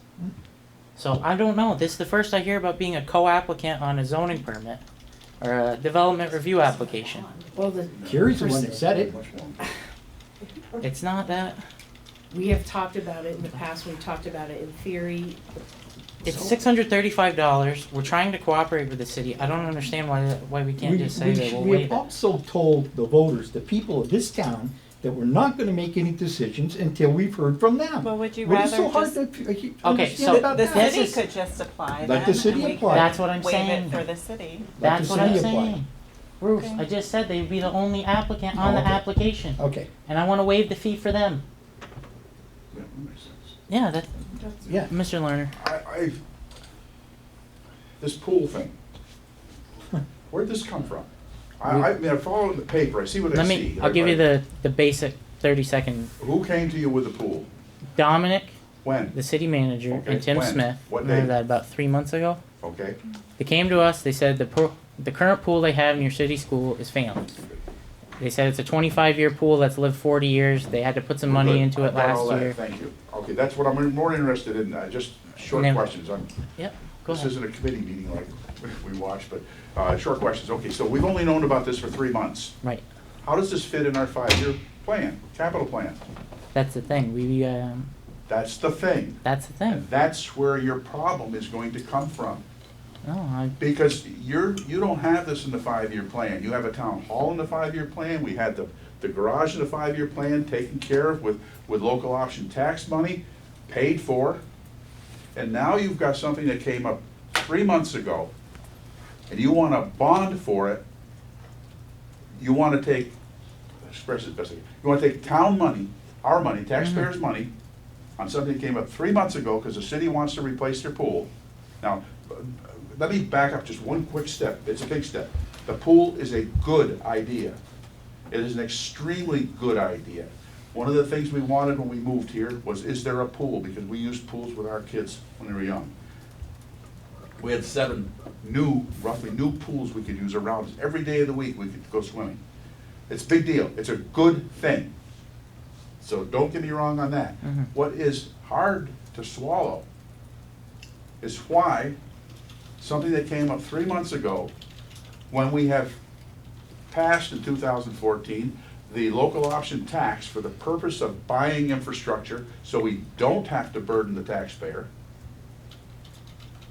So I don't know. This is the first I hear about being a co-applicant on a zoning permit or a development review application. Well, the. Carrie's the one that said it. It's not that. We have talked about it in the past, we talked about it in theory. It's $635. We're trying to cooperate with the city. I don't understand why we can't just say that we'll We waive have it. also told the voters, the people of this town, that we're not gonna make any decisions until we've heard from them. Well, would you What is so rather hard just, to Okay, understand so about the that? This city is- could just apply Let then, the city and we apply. could That's what I'm waive saying. it for the city. Let That's the what I'm city apply. saying. Bruce, Okay. I just said they'd be the only applicant on Oh, the okay. application. Okay, And I want to waive the fee for them. Yeah, that, yeah. Mr. Lerner. This pool thing, Where'd this come from? I mean, I follow in the paper, I see what I Let see. me, I'll give you the basic 30-second. Who came to you with the pool? Dominic, When? the city manager, Okay, and Tim when? Smith, What remember date? that about 3 months ago? Okay, They came to us, they said the current pool they have in your city school is failing. They said it's a 25-year pool that's lived 40 years. They had to put some money good. into it I've got all last that. year. Thank you. Okay, that's what I'm more interested in, just short Now- questions. Yep, go This ahead. isn't a committee meeting like we watch, but short questions. Okay, so we've only known about this for 3 months. Right, How does this fit in our 5-year plan, capital plan? that's the thing. That's the thing. That's the thing. And that's where your problem is going to come from. No, Because you don't have this in the 5-year plan. You have a town hall in the 5-year plan. We had the garage in the 5-year plan taken care of with local option tax money, paid for. And now you've got something that came up 3 months ago, and you want to bond for it. You want to take, express it best, you want to take town money, our money, taxpayers' money, on something that came up 3 months ago because the city wants to replace their pool. Now, let me back up just one quick step. It's a big step. The pool is a good idea. It is an extremely good idea. One of the things we wanted when we moved here was, is there a pool? Because we used pools with our kids when they were young. We had 7 roughly new pools we could use around us. Every day of the week we could go swimming. It's a big deal. It's a good thing. So don't get me wrong on that. Mhm. What is hard to swallow is why something that came up 3 months ago, when we have passed in 2014 the local option tax for the purpose of buying infrastructure so we don't have to burden the taxpayer.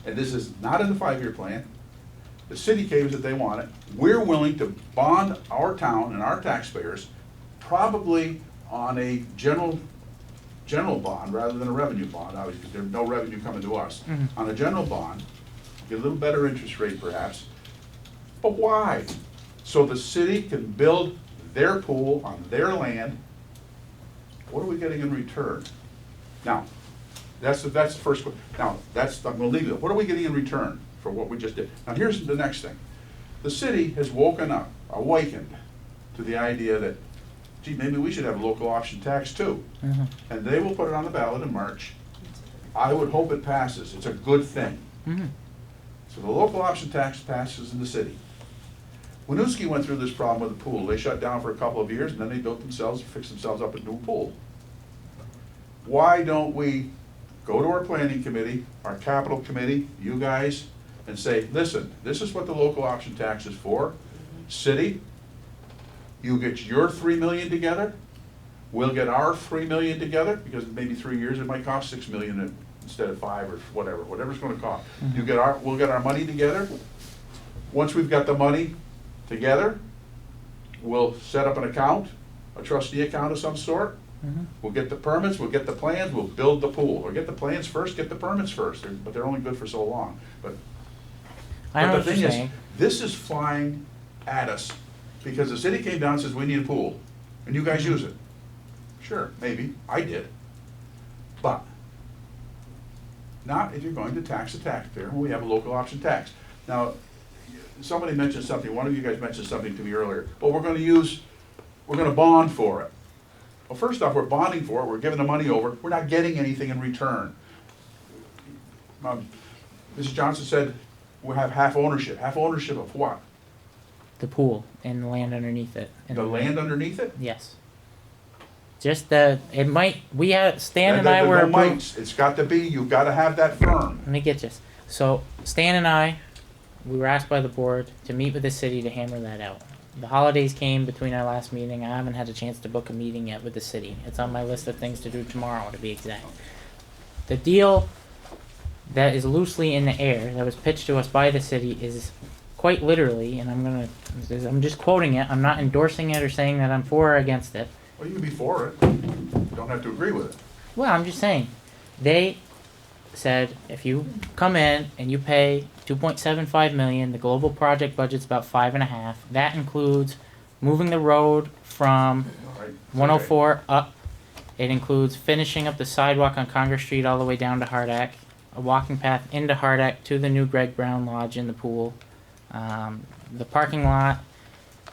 And this is not in the 5-year plan. The city came and said they want it. We're willing to bond our town and our taxpayers, probably on a general bond rather than a revenue bond, obviously, because there's no revenue coming to us. Mhm. On a general bond, get a little better interest rate perhaps. But why? So the city can build their pool on their land. What are we getting in return? Now, that's the first question. Now, I'm gonna leave it. What are we getting in return for what we just did? Now, here's the next thing. The city has awakened to the idea that, gee, maybe we should have a local option tax too. Mhm. And they will put it on the ballot in March. I would hope it passes. It's a good thing. Mhm. So the local option tax passes in the city. Winooski went through this problem with the pool. They shut down for a couple of years, and then they fixed themselves up a new pool. Why don't we go to our planning committee, our capital committee, you guys, and say, listen, this is what the local option tax is for. City, you get your 3 million together, we'll get our 3 million together, because maybe 3 years, it might cost 6 million instead of 5 or whatever it's gonna cost. We'll get our money together. Once we've got the money together, we'll set up an account, a trustee account of some sort. Mhm. We'll get the permits, we'll get the plans, we'll build the pool. Or get the plans first, get the permits first, but they're only good for so long. But I know the what you're thing is, saying. this is flying at us because the city came down and says, we need a pool, and you guys use it. Sure, maybe, I did. But not if you're going to tax a taxpayer, when we have a local option tax. Now, somebody mentioned something, one of you guys mentioned something to me earlier, but we're gonna bond for it. Well, first off, we're bonding for it, we're giving the money over, we're not getting anything in return. Mrs. Johnson said we have half ownership. Half ownership of what? The pool and the land underneath it. And The land underneath it? Yes. Just Stan and I There's were no appro- mites. It's got to be, you've got to have that firm. Let me get this. So Stan and I, we were asked by the board to meet with the city to hammer that out. The holidays came between our last meeting. I haven't had a chance to book a meeting yet with the city. It's on my list of things to do tomorrow, to be exact. The deal that is loosely in the air that was pitched to us by the city is quite literally, and I'm just quoting it. I'm not endorsing it or saying that I'm for or against it. Well, you can be for it. You don't have to agree with it. Well, I'm just saying, they said if you come in and you pay 2.75 million, the global project budget's about 5.5. That includes moving the road from All right? 104 up. It includes finishing up the sidewalk on Congress Street all the way down to Hardack, a walking path into Hardack to the new Greg Brown Lodge in the pool. the parking lot,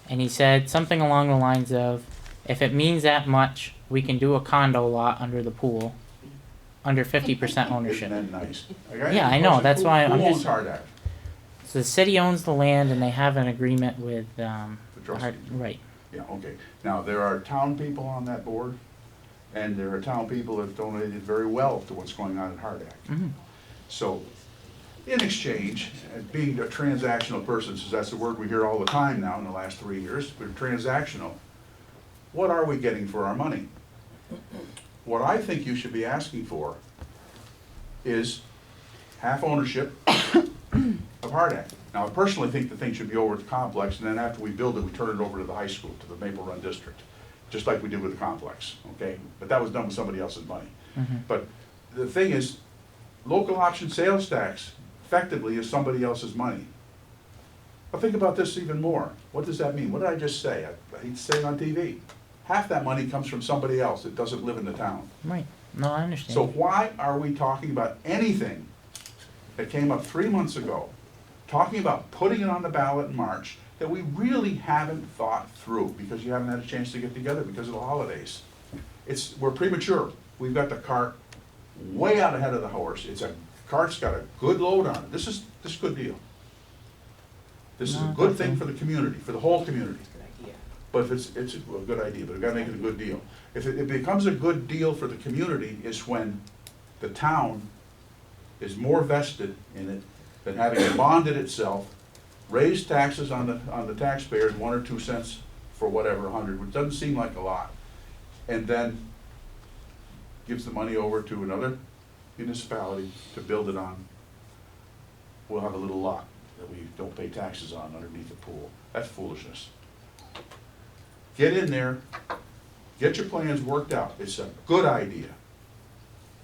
and he said something along the lines of, if it means that much, we can do a condo lot under the pool, under 50% ownership. Isn't that nice? Yeah, I know, that's why I'm Who owns just- Hardhack? So the city owns the land, and they have an agreement with, The trustees. right. Yeah, okay. Now, there are town people on that board, and there are town people that donated very well to what's going on in Hardhack. Mhm. So, in exchange, and being a transactional person, since that's the word we hear all the time now in the last 3 years, we're transactional. What are we getting for our money? What I think you should be asking for is half ownership of Hardhack. Now, I personally think the thing should be over at the complex, and then after we build it, we turn it over to the high school, to the Maple Run District, just like we did with the complex, okay? But that was done with somebody else's money. Mhm. But the thing is, local option sales tax effectively is somebody else's money. But think about this even more. What does that mean? What did I just say? I hate to say it on TV. Half that money comes from somebody else that doesn't live in the town. Right. No, I understand. So why are we talking about anything that came up 3 months ago, talking about putting it on the ballot in March, that we really haven't thought through, because you haven't had a chance to get together because of the holidays? We're premature. We've got the cart way out ahead of the horse. Cart's got a good load on it. This is a good deal. This is a No, good thing definitely. for the community, for the whole community. But if it's a good idea, but we gotta make it a good deal. If it becomes a good deal for the community is when the town is more vested in it than having bonded itself, raised taxes on the taxpayers, 1 or 2 cents for whatever, 100, which doesn't seem like a lot, and then gives the money over to another municipality to build it on. We'll have a little lot that we don't pay taxes on underneath the pool. That's foolishness. Get in there, get your plans worked out. It's a good idea.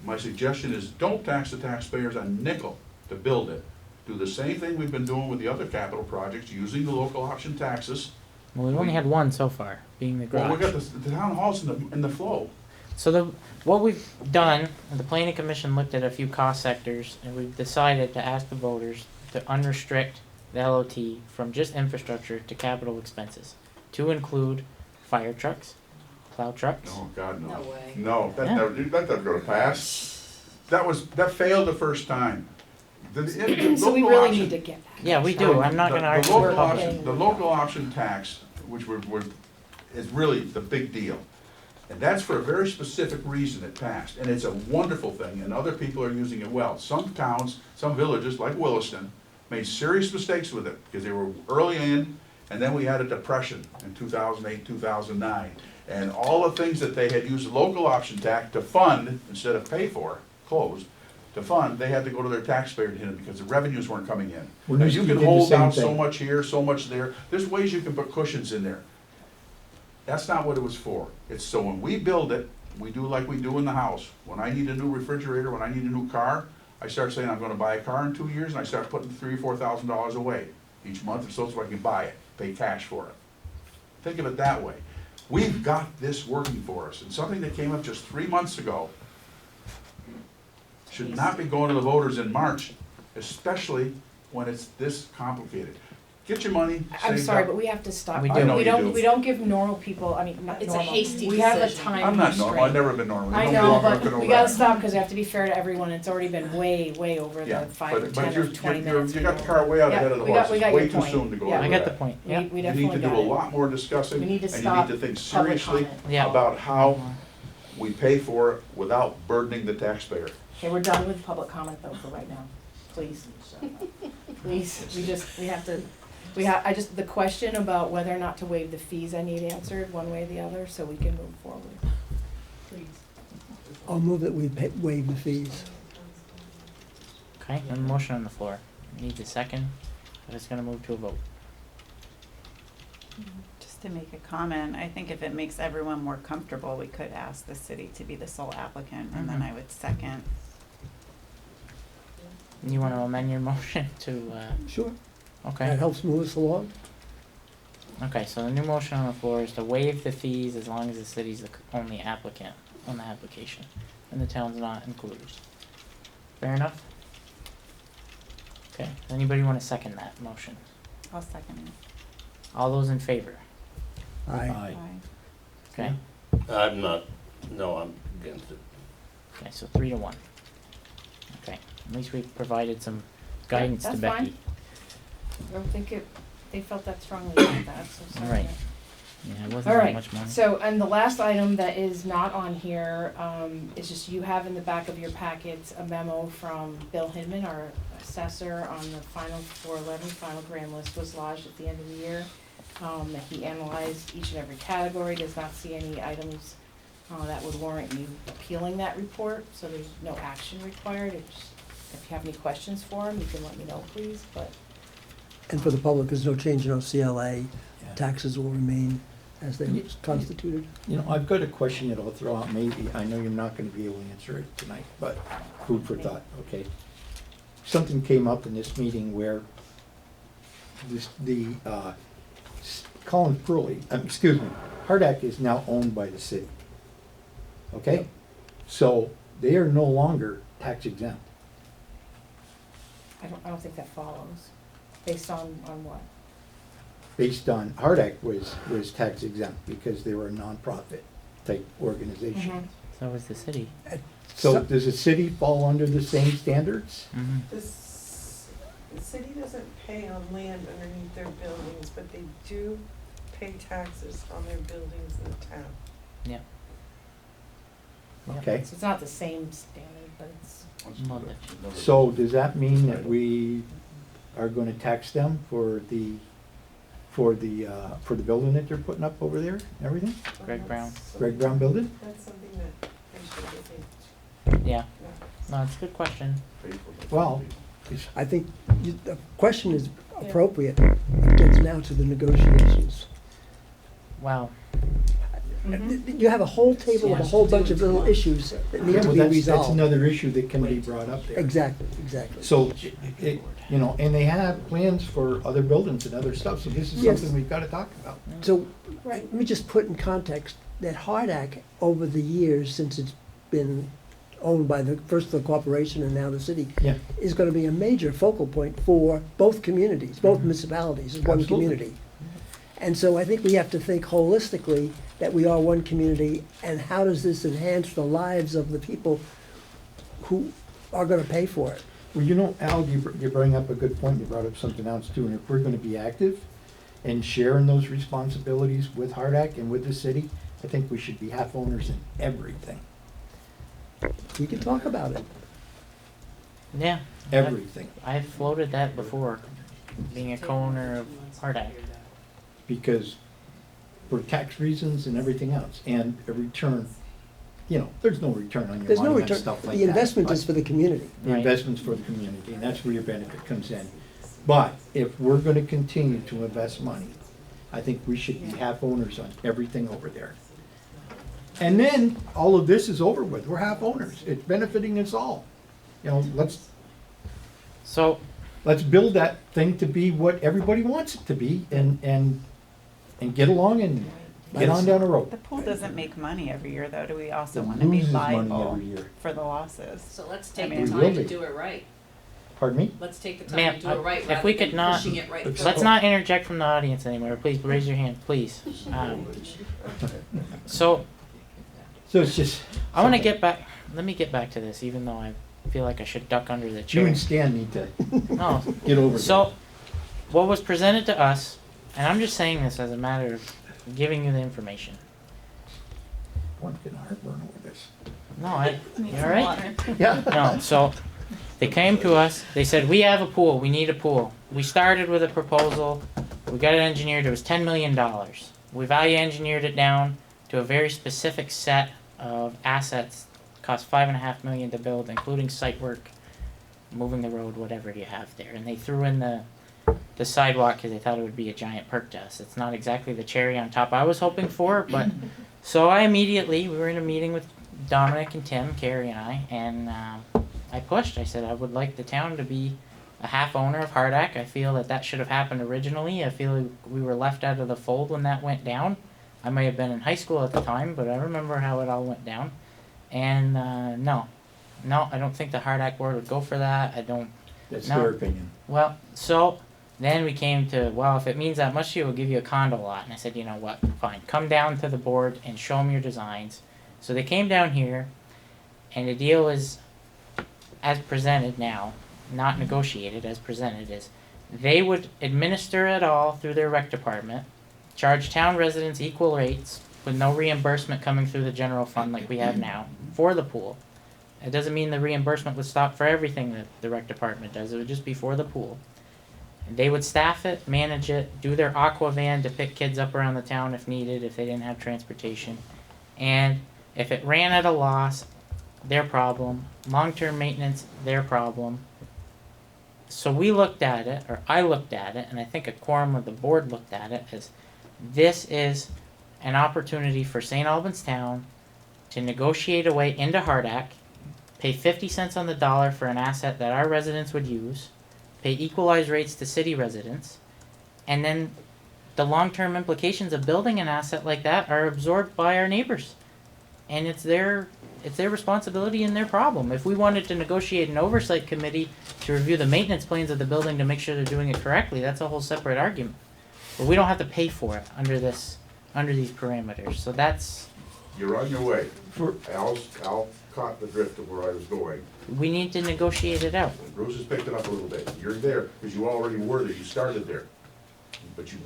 My suggestion is don't tax the taxpayers a nickel to build it. Do the same thing we've been doing with the other capital projects, using the local option taxes. Well, we've only had one so far, being the Well, we garage. got the town halls in the flow. So what we've done, the planning commission looked at a few cost sectors, and we've decided to ask the voters to unrestrict the LOT from just infrastructure to capital expenses, to include fire trucks, plow trucks. Oh, God, no. No way. No, Yeah. that's never gonna pass. That failed the first time. So we local really option- need to get that. Yeah, we do. I'm not The- gonna the argue local with option- public. The local option tax, which is really the big deal. And that's for a very specific reason it passed, and it's a wonderful thing, and other people are using it well. Some towns, some villages, like Williston, made serious mistakes with it, because they were early in, and then we had a depression in 2008, 2009. And all the things that they had used local option tax to fund, instead of pay for, to fund, they had to go to their taxpayer to hit it, because the revenues weren't coming in. Now, you Winooski can did the hold same out so thing. much here, so much there, there's ways you can put cushions in there. That's not what it was for. It's so when we build it, we do like we do in the house. When I need a new refrigerator, when I need a new car, I start saying I'm gonna buy a car in 2 years, and I start putting $3,000 or $4,000 away each month, or so I can buy it, pay cash for it. Think of it that way. We've got this working for us, and something that came up just 3 months ago should not be going to the voters in March, especially when it's this complicated. Get your money, I'm save sorry, up. but we have to stop. We I know We you don't, do. we don't give normal people, I mean, not It's a normal. hasty We have a decision. time I'm not normal, I've constraint. never been normal. I Don't know, go off but looking we over gotta that. stop, because we have to be fair to everyone, it's already been way over Yeah, the 5 but- or but 10 you're- or 20 you're- minutes. You got the car way out Yeah, ahead of the we got horses, your way too point. soon to go Yeah. over I got the that. point, We yeah. You need definitely to do got a it. lot more discussing, We and need you to need stop to think public seriously comment. Yeah. about how we pay for it without burdening the taxpayer. Okay, we're done with public comment though for right now, please. Please, the question about whether or not to waive the fees, I need answered one way or the other, so we can move forward. Please. I'll move that we waive the fees. Okay, a motion on the floor. Needs a second, but it's gonna move to a vote. Just to make a comment, I think if it makes everyone more comfortable, we could ask the city to be the sole applicant, and then Mhm. I would second. You wanna amend your motion to, Sure. okay? That helps move us along. Okay, so the new motion on the floor is to waive the fees as long as the city's the only applicant on the application, and the town's not included. Fair enough? Okay, does anybody wanna second that motion? I'll second it. All those in favor? Aye. Aye. Okay, I'm not, no, I'm against it. okay, so 3-1. Okay, at least we provided some guidance to That's Becky. fine. I don't think they felt that strongly about that, so sorry. All right. Yeah, it wasn't All that right, much money. so, and the last item that is not on here, is just you have in the back of your packets a memo from Bill Hinman, our assessor, on the final 411 final grand list was lodged at the end of the year. That he analyzed each and every category, does not see any items, that would warrant you appealing that report, so there's no action required. If you have any questions for him, you can let me know, please, but. And for the public, there's no change in our CLA. Yeah. Taxes will remain as they constituted. You know, I've got a question that I'll throw out, maybe, I know you're not gonna be able to answer it tonight, but food for thought, okay? Something came up in this meeting where Colin Purley, excuse me, Hardak is now owned by the city. Okay? So they are no longer tax exempt. I don't think that follows, based on what? Based on, Hardak was tax exempt because they were a nonprofit type organization. Mhm. So was the city. So does the city fall under the same standards? Mm-hmm. The city doesn't pay on land underneath their buildings, but they do pay taxes on their buildings in the town. Yeah. Okay, So it's not the same standard, but it's, Well, that- so does that mean that we are gonna tax them for the building that they're putting up over there, and everything? Greg Brown. Greg Brown building? That's something that they should look into. Yeah, no, it's a good question. Well, I think the question is appropriate. It gets now to the negotiations. Wow. You have a whole table of a whole bunch of little issues that need yeah, to well, be that's resolved. another issue that can be brought up there. Exactly, exactly. So, you know, and they have plans for other buildings and other stuff, so this is Yes. something we've gotta talk about. So, Right. let me just put in context that Hardak, over the years, since it's been owned by first the corporation and now the city, Yeah. is gonna be a major focal point for both communities, both municipalities, as one Absolutely. community. And so I think we have to think holistically that we are one community, and how does this enhance the lives of the people who are gonna pay for it? Well, you know, Al, you bring up a good point, you brought up something else too, and if we're gonna be active and sharing those responsibilities with Hardak and with the city, I think we should be half owners in everything, We can talk about it. Yeah. everything. I've floated that before, being a co-owner of Hardak. Because for tax reasons and everything else, and a return, you know, there's no return on your There's no money on return. stuff like that. The investment but is for the community. The Right. investment's for the community, and that's where your benefit comes in. But if we're gonna continue to invest money, I think we should be half owners on everything over there. And then, all of this is over with, we're half owners, it's benefiting us all. You know, So, let's build that thing to be what everybody wants it to be, and get along and get on down the road. The pool doesn't make money every year, though. Do we also It want to be loses money liable every year. for the losses? So let's I take mean, the We will time to be. do it right. Pardon me? Let's take the Ma'am, time to do it right if rather we than could not- pushing it right Let's through. let's not interject from the audience anymore, please raise your hand, please. So, So it's just. I wanna something. get back, let me get back to this, even though I feel like I should duck under the You chair. and Stan need to No, get over that. so, what was presented to us, and I'm just saying this as a matter of giving you the information. One getting heartburn over this. No, I, Need you some alright? water. Yeah. No, so, they came to us, they said, we have a pool, we need a pool. We started with a proposal, we got it engineered, it was $10 million. We value engineered it down to a very specific set of assets, cost $5.5 million to build, including site work, moving the road, whatever you have there. And they threw in the sidewalk because they thought it would be a giant perk to us. It's not exactly the cherry on top I was hoping for, but so I immediately, we were in a meeting with Dominic and Tim, Carrie and I, and I pushed. I said I would like the town to be a half owner of Hardak. I feel that that should have happened originally. I feel we were left out of the fold when that went down. I may have been in high school at the time, but I remember how it all went down. And no, I don't think the Hardak board would go for that. I don't. That's No. their opinion. Well, so Then we came to, well, if it means that much to you, we'll give you a condo lot. And I said, you know what, fine, come down to the board and show them your designs. So they came down here, and the deal is, as presented now, not negotiated, as presented, is they would administer it all through their rec department, charge town residents equal rates with no reimbursement coming through the general fund like we have now for the pool. It doesn't mean the reimbursement would stop for everything that the rec department does. It would just be for the pool. And they would staff it, manage it, do their aqua van to pick kids up around the town if needed, if they didn't have transportation. And if it ran at a loss, their problem. Long-term maintenance, their problem. So we looked at it, or I looked at it, and I think a quorum of the board looked at it as this is an opportunity for St. Albans Town to negotiate a way into Hardack, pay 50 cents on the dollar for an asset that our residents would use, pay equalized rates to city residents, and then the long-term implications of building an asset like that are absorbed by our neighbors. And it's their responsibility and their problem. If we wanted to negotiate an oversight committee to review the maintenance plans of the building to make sure they're doing it correctly, that's a whole separate argument. But we don't have to pay for it under these parameters. So that's, You're on your way. Al caught the drift of where I was going. we need to negotiate it out. Bruce has picked it up a little bit. You're there, because you already were there, you started there. But you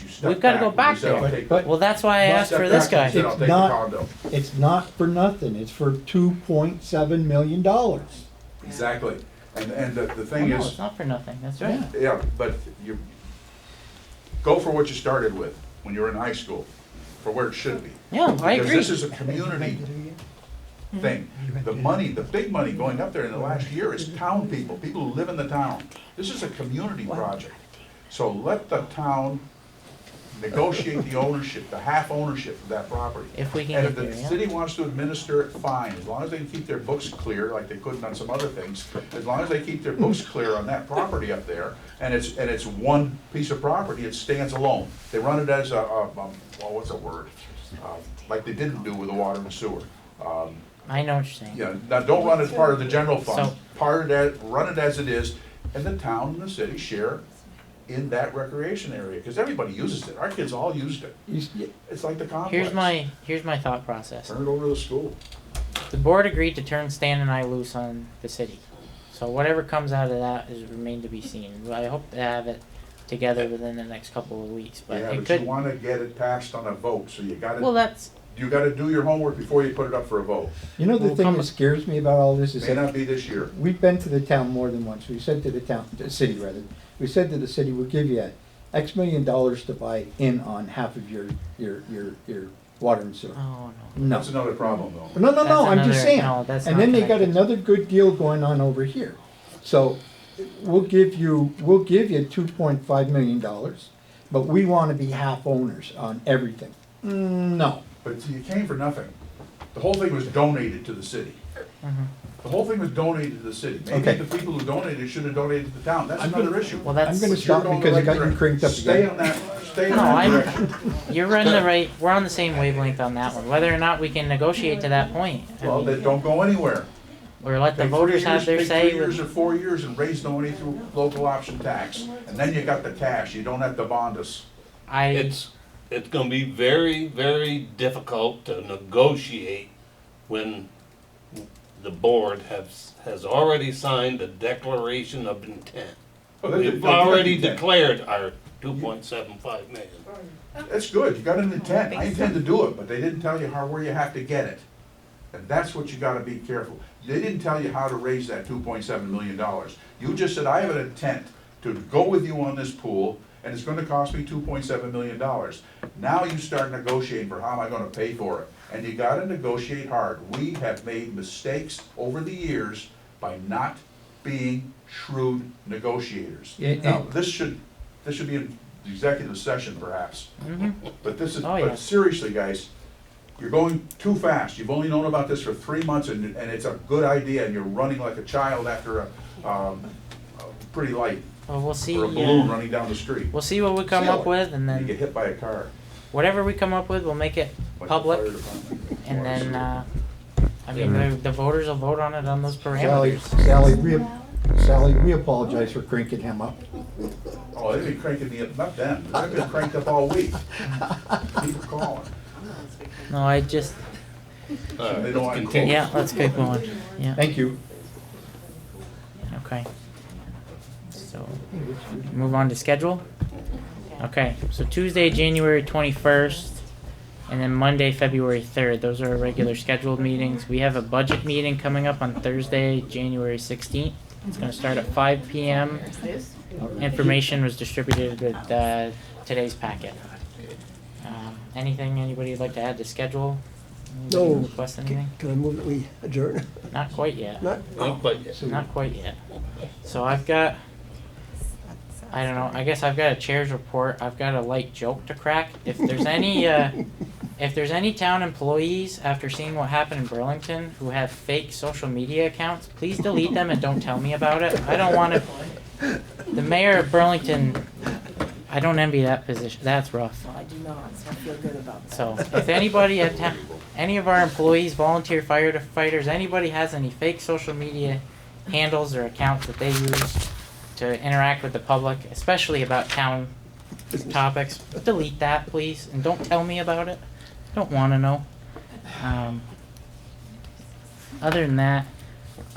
stepped back. We've got to go and you back said, "I'll there. take But- Well, that's why I asked for this Step back and you guy. said, "I'll It's take the not- condo." It's not for nothing, it's for $2.7 million. Exactly. And the Oh, thing no, is, it's not for nothing. That's right. yeah, but you, go for what you started with when you were in high school, for where it should be. Yeah, I Because agree. this is a community thing. The money, the big money going up there in the last year is town people, people who live in the town. This is a community project. So let the town negotiate the ownership, the half ownership of that property. If we can And get if the there, yeah. city wants to administer it, fine, as long as they can keep their books clear, like they couldn't on some other things. As long as they keep their books clear on that property up there, and it's one piece of property, it stands alone. They run it as well, what's the word? Like they didn't do with the water and sewer. I know what you're saying. Yeah, now don't run it as part of the general fund, So- run it as it is, and the town and the city share in that recreation area, because everybody uses it, our kids all used it. It's like the complex. Here's my thought process. Turn it over to the school. The board agreed to turn Stan and I loose on the city. So whatever comes out of that is remain to be seen. I hope to have it together within the next couple of weeks, but Yeah, it but could. you wanna get it passed on a vote, so you Well, gotta, do your homework before you put it up for a vote. You know, the We'll thing come- that scares me about all this is May that not be this year. we've been to the town more than once. We said to the city rather, we said to the city, we'll give you X million dollars to buy in on half of your water and sewer. Oh no. No. That's another problem, though. No, That's I'm just another- saying. no, that's And not then they got connected. another good deal going on over here. So we'll give you $2.5 million, but we want to be half owners on everything. No. But see, you came for nothing. The whole thing was donated to the city. Mhm. The whole thing was donated to the city. Maybe Okay. the people who donated should have donated to the town. That's I'm another gonna- issue. Well, that's. I'm gonna stop You're going because the you got right you cranked up Stay again. on that, stay in No, that I'm. direction. You're running the right. We're on the same wavelength on that one. Whether or not we can negotiate to that point, I Well, mean, then don't go anywhere. or let the Take 3 voters have years- their take say. 3 years or With, 4 years and raise the money through local option tax. And then you got the cash. You don't have to bond us. It's gonna be very, very difficult to negotiate when the board has already signed a declaration of intent. We've already declared our 2.75 million. That's good. You got an intent. I intend to do it, but they didn't tell you where you have to get it. And that's what you gotta be careful. They didn't tell you how to raise that $2.7 million. You just said, I have an intent to go with you on this pool, and it's gonna cost me $2.7 million. Now you start negotiating for how am I gonna pay for it? And you gotta negotiate hard. We have made mistakes over the years by not being shrewd negotiators. Yeah, Now, and- this should be in the executive session perhaps. Mhm. But this is, Oh, yeah. but seriously, guys, you're going too fast. You've only known about this for 3 months, and it's a good idea, and you're running like a child after a pretty light, well, we'll see. or a balloon running down the street. We'll see what we come Sail up it. with, and You get then hit by a car. whatever we come up with, we'll make it like the public, fire department. and then. I mean, the voters will vote on it on those Sally, parameters. Sally, we apologize for cranking him up. Oh, Oh, they've been cranking me up, not them, I've been cranked up all week. People calling. No, I just, They don't want to Continue. yeah, let's keep going. Yeah, Thank you. okay. So, move on to schedule? Okay, so Tuesday, January 21st, and then Monday, February 3rd. Those are our regular scheduled meetings. We have a budget meeting coming up on Thursday, January 16th. It's gonna start at 5 PM. Information was distributed with today's packet. Anything anybody would like to add to schedule? Anybody No. request anything? Can I move that we adjourn? Not quite yet. Not, Not quite yet. Not quite yet. So I've got, I don't know, I guess I've got a chair's report. I've got a light joke to crack. If there's any, if there's any town employees after seeing what happened in Burlington who have fake social media accounts, please delete them and don't tell me about it. I don't want to, the mayor of Burlington, I don't envy that position. That's rough. I do not, so I feel good about that. So if anybody at town, any of our employees, volunteer firefighters, anybody has any fake social media handles or accounts that they use to interact with the public, especially about town topics, delete that, please, and don't tell me about it. Don't want to know. Other than that,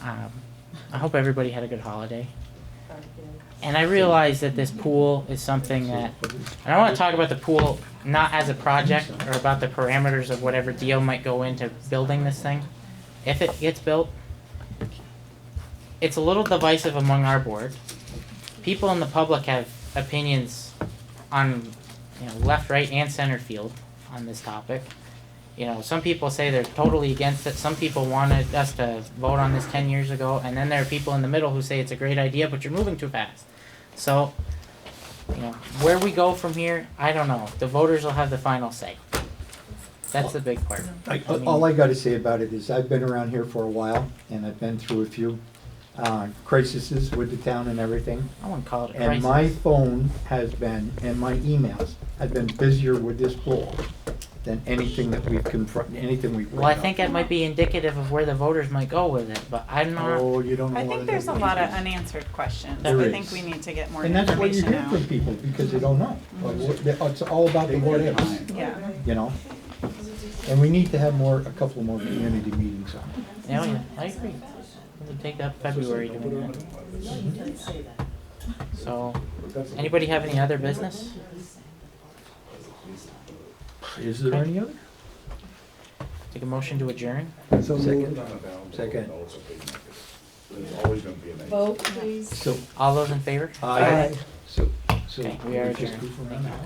I hope everybody had a good holiday. And I realize that this pool is something that, and I want to talk about the pool not as a project or about the parameters of whatever deal might go into building this thing. If it gets built, it's a little divisive among our board. People in the public have opinions on, left, right, and center field on this topic. Some people say they're totally against it. Some people wanted us to vote on this 10 years ago, and then there are people in the middle who say it's a great idea, but you're moving too fast. So, where we go from here, I don't know. The voters will have the final say. That's the big part. All I gotta say about it is I've been around here for a while, and I've been through a few crises with the town and everything. I wouldn't call it a And crisis. my phone has been, and my emails have been busier with this pool than anything that we've confronted, anything we've. Well, I think it might be indicative of where the voters might go with it, but I'm not. Oh, you don't know I what think it there's is. a lot of unanswered questions. There I think is. we need to get more And that's what you information hear out. from people, because they don't know. It's all about the what ifs, Yeah. And we need to have a couple more community meetings on it. Yeah, I agree. We'll take that February doing that. So, anybody have any other business? Is there any other? Take a motion to adjourn? so moved. Second. There's always gonna be a negative. Vote, please. So, All those in favor? aye. So, Okay, we are just adjourned. go from there now.